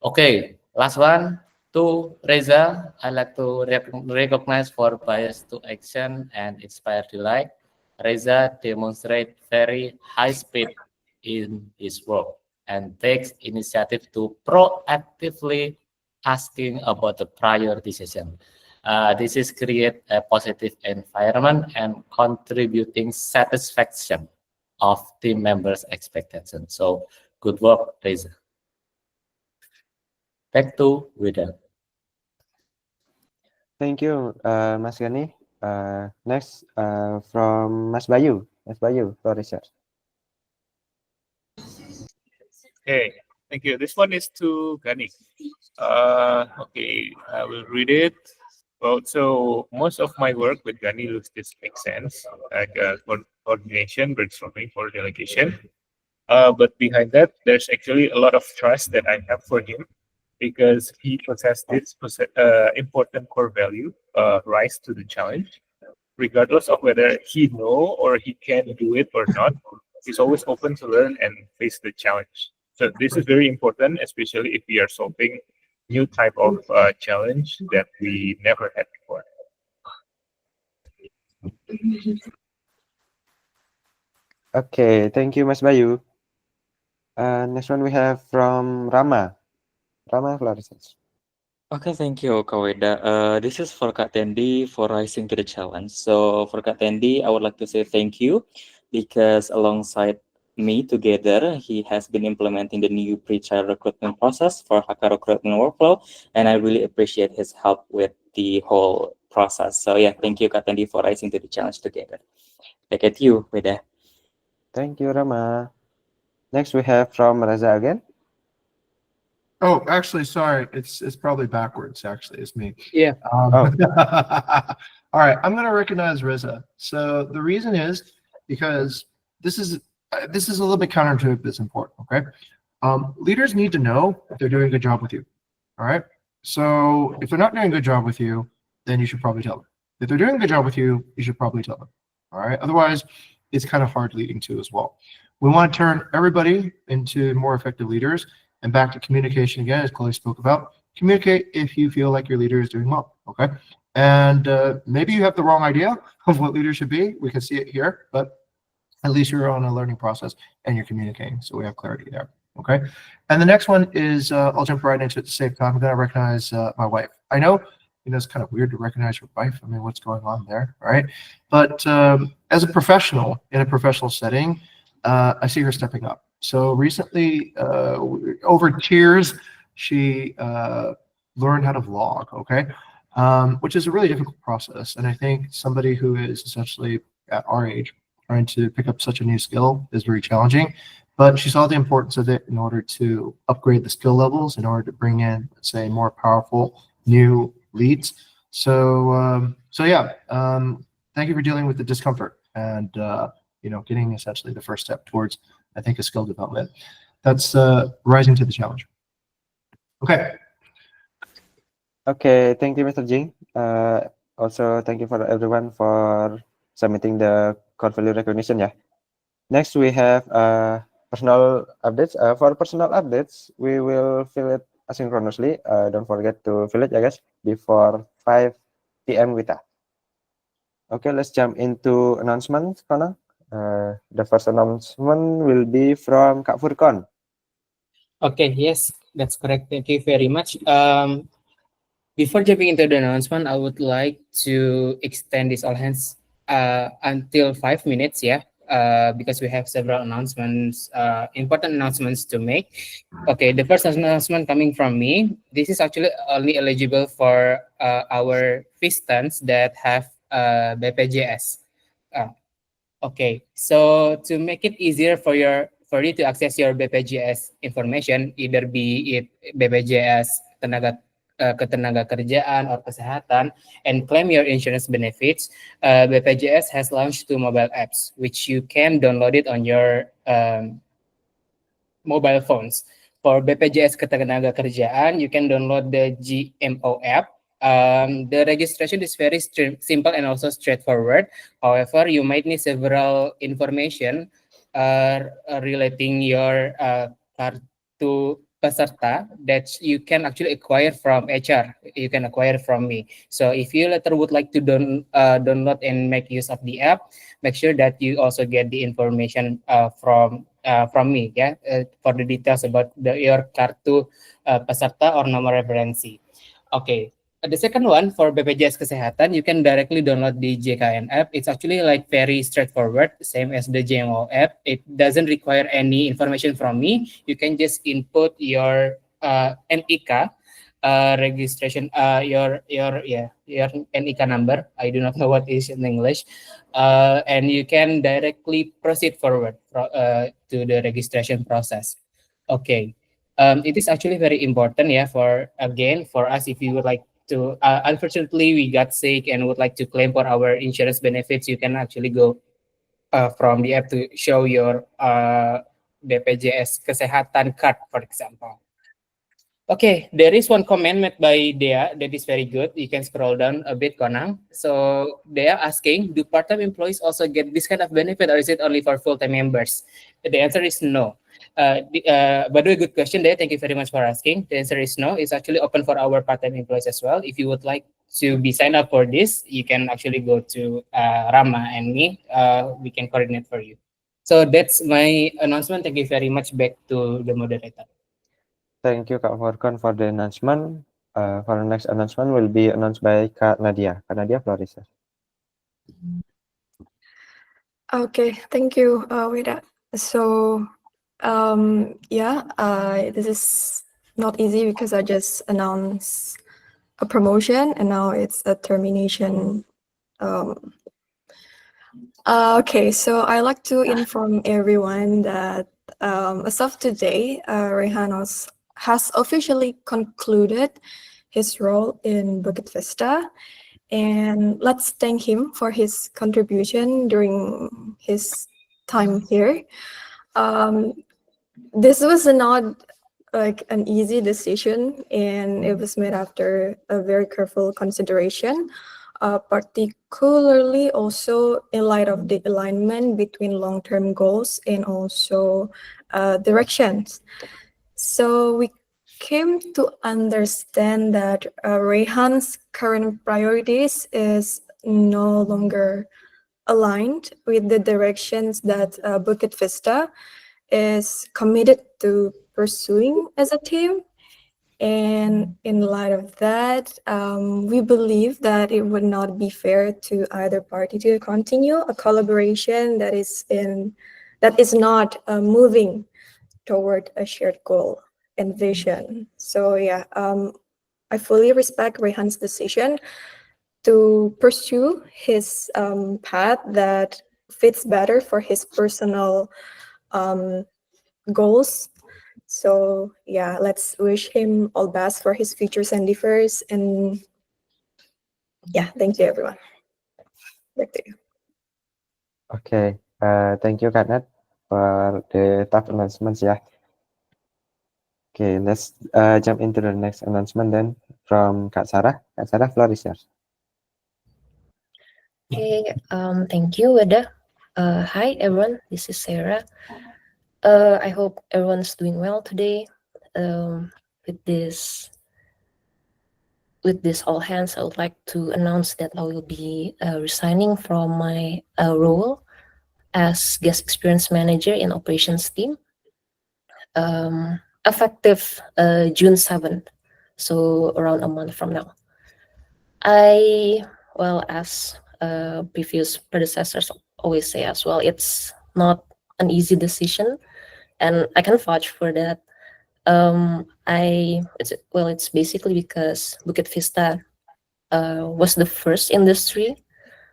Okay, last one. To Reza, I like to recognize for bias to action and inspire delight. Reza demonstrates very high speed in his work and takes initiative to proactively asking about the prior decision. This is create a positive environment and contributing satisfaction of team members' expectations. So good work, Reza. Back to Wida. Thank you, Mas Gani. Next, from Mas Bayu. Mas Bayu, floor is yours. Okay, thank you. This one is to Gani. Okay, I will read it. Well, so most of my work with Gani looks this makes sense, like coordination, brainstorming for delegation. But behind that, there's actually a lot of trust that I have for him because he possesses this important core value, rise to the challenge, regardless of whether he know or he can do it or not. He's always open to learn and face the challenge. So this is very important, especially if we are solving new type of challenge that we never had before. Okay, thank you, Mas Bayu. Next one we have from Rama. Rama Flores. Okay, thank you, Kaweda. This is for Kak Tendi for rising to the challenge. So for Kak Tendi, I would like to say thank you because alongside me together, he has been implementing the new pre-trial recruitment process for Hakka recruitment workflow, and I really appreciate his help with the whole process. So yeah, thank you, Kak Tendi, for rising to the challenge together. Back at you, Weda. Thank you, Rama. Next we have from Reza again. Oh, actually, sorry. It's probably backwards. Actually, it's me. Yeah. All right. I'm going to recognize Reza. So the reason is because this is a little bit counterintuitive, but it's important. Okay. Leaders need to know if they're doing a good job with you. All right. So if they're not doing a good job with you, then you should probably tell them. If they're doing a good job with you, you should probably tell them. All right. Otherwise, it's kind of hard leading too as well. We want to turn everybody into more effective leaders. And back to communication again, as Chloe spoke about, communicate if you feel like your leader is doing well, okay? And maybe you have the wrong idea of what leaders should be. We can see it here, but at least you're on a learning process and you're communicating, so we have clarity there, okay? And the next one is, I'll jump right into it at the same time. I'm gonna recognize my wife. I know, it's kind of weird to recognize your wife. I mean, what's going on there, right? But as a professional, in a professional setting, I see her stepping up. So recently, over Cheers, she learned how to vlog, okay? Which is a really difficult process. And I think somebody who is essentially at our age trying to pick up such a new skill is very challenging. But she saw the importance of it in order to upgrade the skill levels, in order to bring in, let's say, more powerful new leads. So, yeah, thank you for dealing with the discomfort and, getting essentially the first step towards, I think, a skill development. That's rising to the challenge. Okay. Okay, thank you, Mr. Jing. Also, thank you for everyone for submitting the core value recognition. Yeah. Next, we have personal updates. For personal updates, we will fill it asynchronously. Don't forget to fill it, I guess, before 5 p.m. Wita. Okay, let's jump into announcements, Kona. The first announcement will be from Kak Furkon. Okay, yes, that's correct. Thank you very much. Before jumping into the announcement, I would like to extend this all hands until 5 minutes, yeah, because we have several announcements, important announcements to make. Okay, the first announcement coming from me. This is actually only eligible for our Vistans that have BPJS. Okay, so to make it easier for you to access your BPJS information, either be it BPJS ketenaga kerjaan or kesehatan, and claim your insurance benefits, BPJS has launched 2 mobile apps, which you can download it on your mobile phones. For BPJS ketenaga kerjaan, you can download the GMO app. The registration is very simple and also straightforward. However, you might need several information relating your kartu peserta that you can actually acquire from HR. You can acquire from me. So if you later would like to download and make use of the app, make sure that you also get the information from me, yeah, for the details about your kartu peserta or nomor referensi. Okay. The second one for BPJS Kesehatan, you can directly download the JKN app. It's actually like very straightforward, same as the GMO app. It doesn't require any information from me. You can just input your NIK registration, your NIK number. I do not know what is in English, and you can directly proceed forward to the registration process. Okay. It is actually very important, yeah, for again for us if you would like to. Unfortunately, we got sick and would like to claim for our insurance benefits. You can actually go from the app to show your BPJS Kesehatan card, for example. Okay, there is one comment made by Dea that is very good. You can scroll down a bit, Konang. So Dea asking, do part-time employees also get this kind of benefit, or is it only for full-time members? The answer is no. By the way, good question, Dea. Thank you very much for asking. The answer is no. It's actually open for our part-time employees as well. If you would like to be signed up for this, you can actually go to Rama and me. We can coordinate for you. So that's my announcement. Thank you very much. Back to the moderator. Thank you, Kak Forkon, for the announcement. For the next announcement will be announced by Kak Nadia. Kak Nadia, floor is yours. Okay, thank you, Weda. So, this is not easy because I just announced a promotion and now it's a termination. Okay, so I like to inform everyone that as of today, Rehan has officially concluded his role in Bukit Vista. And let's thank him for his contribution during his time here. This was not like an easy decision, and it was made after a very careful consideration, particularly also in light of the alignment between long-term goals and also directions. So we came to understand that Rehan's current priorities is no longer aligned with the directions that Bukit Vista is committed to pursuing as a team. And in light of that, we believe that it would not be fair to either party to continue a collaboration that is not moving toward a shared goal and vision. So yeah, I fully respect Rehan's decision to pursue his path that fits better for his personal goals. So yeah, let's wish him all best for his future endeavors. And yeah, thank you everyone. Back to you. Okay, thank you, Kak Nat, for the tough announcements. Yeah. Okay, let's jump into the next announcement then from Kak Sarah. Kak Sarah, floor is yours. Okay, thank you, Weda. Hi everyone, this is Sarah. I hope everyone's doing well today. With this all hands, I would like to announce that I will be resigning from my role as guest experience manager in operations team, effective June 7th, so around a month from now. As previous predecessors always say as well, it's not an easy decision, and I can vouch for that. It's basically because Bukit Vista was the first industry,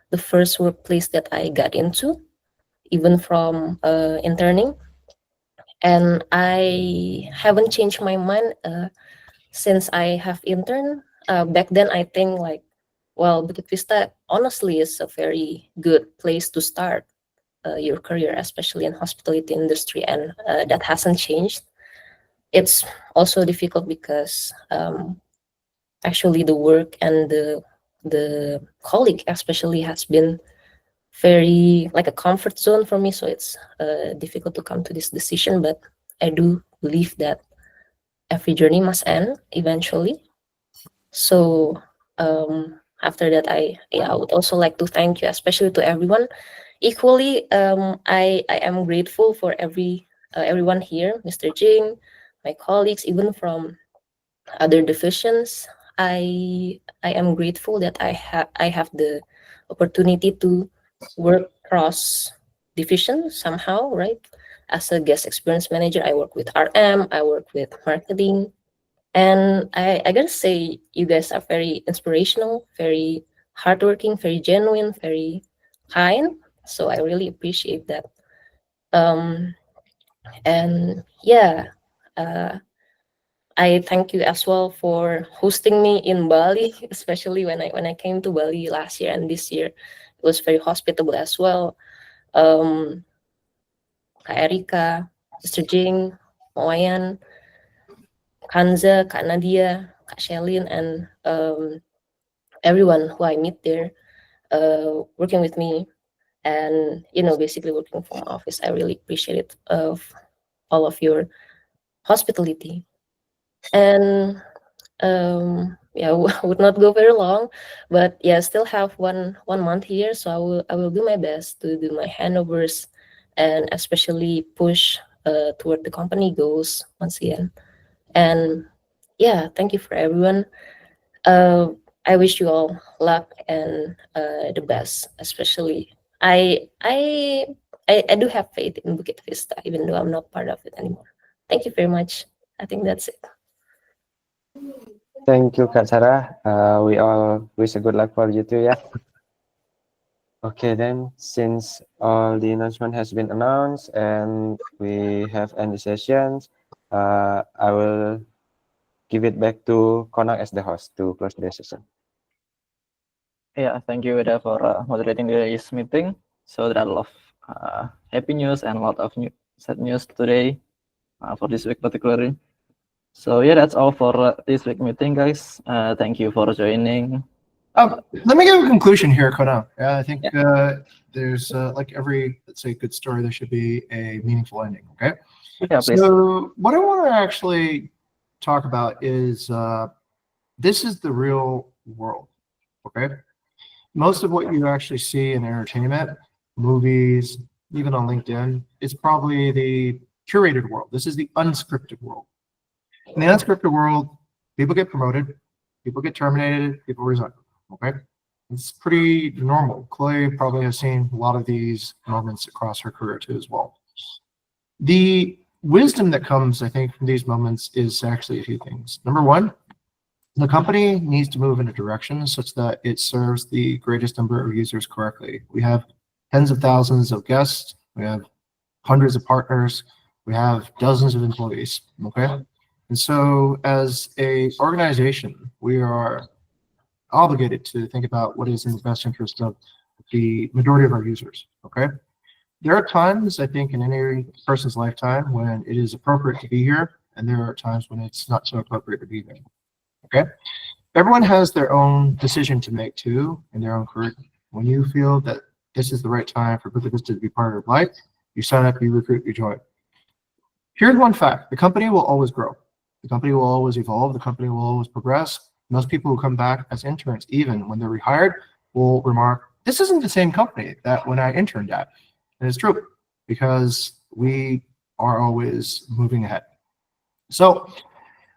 the first workplace that I got into, even from interning, and I haven't changed my mind since I have interned. Back then, I think Bukit Vista honestly is a very good place to start your career, especially in hospitality industry, and that hasn't changed. It's also difficult because actually the work and the colleague especially has been very like a comfort zone for me, so it's difficult to come to this decision, but I do believe that every journey must end eventually. So after that, I would also like to thank you, especially to everyone. Equally, I am grateful for everyone here, Mr. Jing, my colleagues, even from other divisions. I am grateful that I have the opportunity to work cross division somehow, right? As a guest experience manager, I work with RM, I work with marketing, and I gotta say, you guys are very inspirational, very hardworking, very genuine, very kind. So I really appreciate that. And yeah, I thank you as well for hosting me in Bali, especially when I came to Bali last year and this year. It was very hospitable as well. Kak Erika, Sister Jing, Moyan, Kanza, Kak Nadia, Kak Shelin, and everyone who I meet there, working with me, and basically working from office. I really appreciate it of all of your hospitality. And yeah, I would not go very long, but yeah, still have one month here, so I will do my best to do my handovers and especially push toward the company goals once again. And yeah, thank you for everyone. I wish you all luck and the best. Especially, I do have faith in Bukit Vista, even though I'm not part of it anymore. Thank you very much. I think that's it. Thank you, Kak Sarah. We all wish a good luck for you too, yeah. Okay, then, since all the announcement has been announced and we have ended sessions, I will give it back to Konak as the host to close the session. Yeah, thank you, Ida, for moderating today's meeting. So there are a lot of happy news and a lot of sad news today for this week particularly. So yeah, that's all for this week meeting, guys. Thank you for joining. Let me give a conclusion here, Konak. Yeah, I think there's like every, let's say, good story, there should be a meaningful ending. Okay. Yeah, please. So what I want to actually talk about is this is the real world. Okay. Most of what you actually see in entertainment, movies, even on LinkedIn, is probably the curated world. This is the unscripted world. In the unscripted world, people get promoted, people get terminated, people resign. Okay, it's pretty normal. Chloe probably has seen a lot of these moments across her career too as well. The wisdom that comes, I think, from these moments is actually a few things. Number one, the company needs to move in a direction such that it serves the greatest number of users correctly. We have tens of thousands of guests, we have hundreds of partners, we have dozens of employees. Okay. And so as a organization, we are obligated to think about what is in the best interest of the majority of our users. Okay. There are times, I think, in any person's lifetime when it is appropriate to be here, and there are times when it's not so appropriate to be there. Okay. Everyone has their own decision to make too in their own career. When you feel that this is the right time for Bukit Vista to be part of your life, you sign up, you recruit, you join. Here's one fact: the company will always grow. The company will always evolve. The company will always progress. Most people who come back as interns, even when they're rehired, will remark, this isn't the same company that when I interned at. And it's true, because we are always moving ahead. So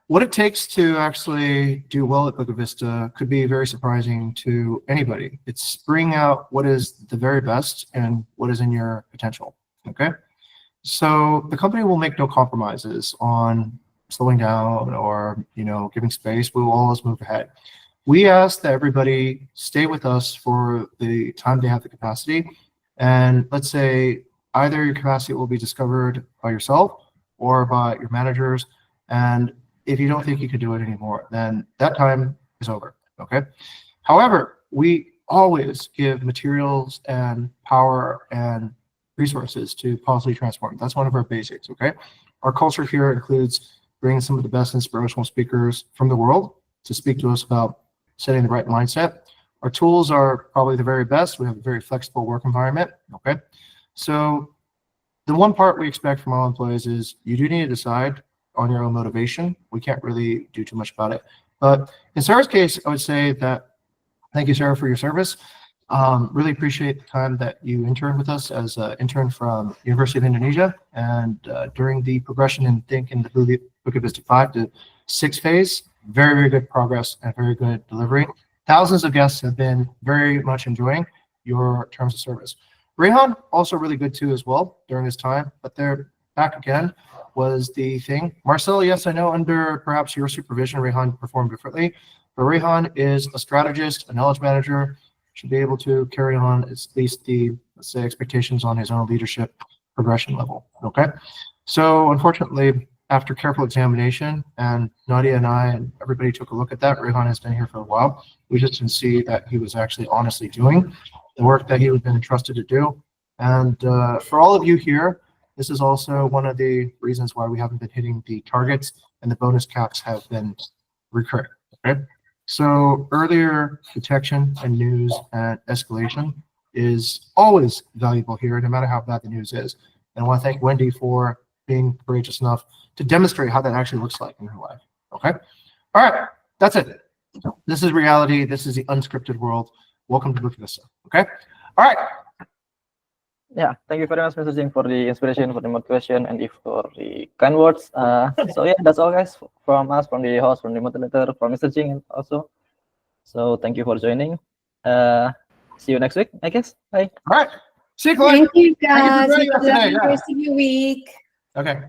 what it takes to actually do well at Bukit Vista could be very surprising to anybody. It's bringing out what is the very best and what is in your potential. Okay. So the company will make no compromises on slowing down or giving space. We will always move ahead. We ask that everybody stay with us for the time they have the capacity, and let's say either your capacity will be discovered by yourself or by your managers, and if you don't think you can do it anymore, then that time is over. Okay. However, we always give materials and power and resources to positively transform. That's one of our basics. Okay. Our culture here includes bringing some of the best inspirational speakers from the world to speak to us about setting the right mindset. Our tools are probably the very best. We have a very flexible work environment. Okay. So the one part we expect from all employees is you do need to decide on your own motivation. We can't really do too much about it. But in Sarah's case, I would say that thank you, Sarah, for your service. Really appreciate the time that you interned with us as an intern from University of Indonesia, and during the progression in the Bukit Vista 5 to 6 phase, very, very good progress and very good delivery. Thousands of guests have been very much enjoying your terms of service. Rehan, also really good too as well during this time, but they're back again was the thing. Marcel, yes, I know under perhaps your supervision, Rehan performed differently, but Rehan is a strategist, a knowledge manager, should be able to carry on at least the, let's say, expectations on his own leadership progression level. Okay. So unfortunately, after careful examination, and Nadia and I and everybody took a look at that. Rehan has been here for a while. We just can see that he was actually honestly doing the work that he had been entrusted to do. And for all of you here, this is also one of the reasons why we haven't been hitting the targets and the bonus caps have been recurring. Okay? So earlier detection and news and escalation is always valuable here, no matter how bad the news is. And I want to thank Wendy for being courageous enough to demonstrate how that actually looks like in her life. Okay? All right, that's it. This is reality. This is the unscripted world. Welcome to Bukit Vista. Okay? All right. Yeah, thank you very much, Mr. Jing, for the inspiration, for the motivation, and for the kind words. So yeah, that's all, guys, from us, from the host, from the moderator, from Mr. Jing also. So thank you for joining. See you next week, I guess. Bye. All right. See you, Thank you, guys. Thank you for joining us today. Have a good rest of your week. Okay.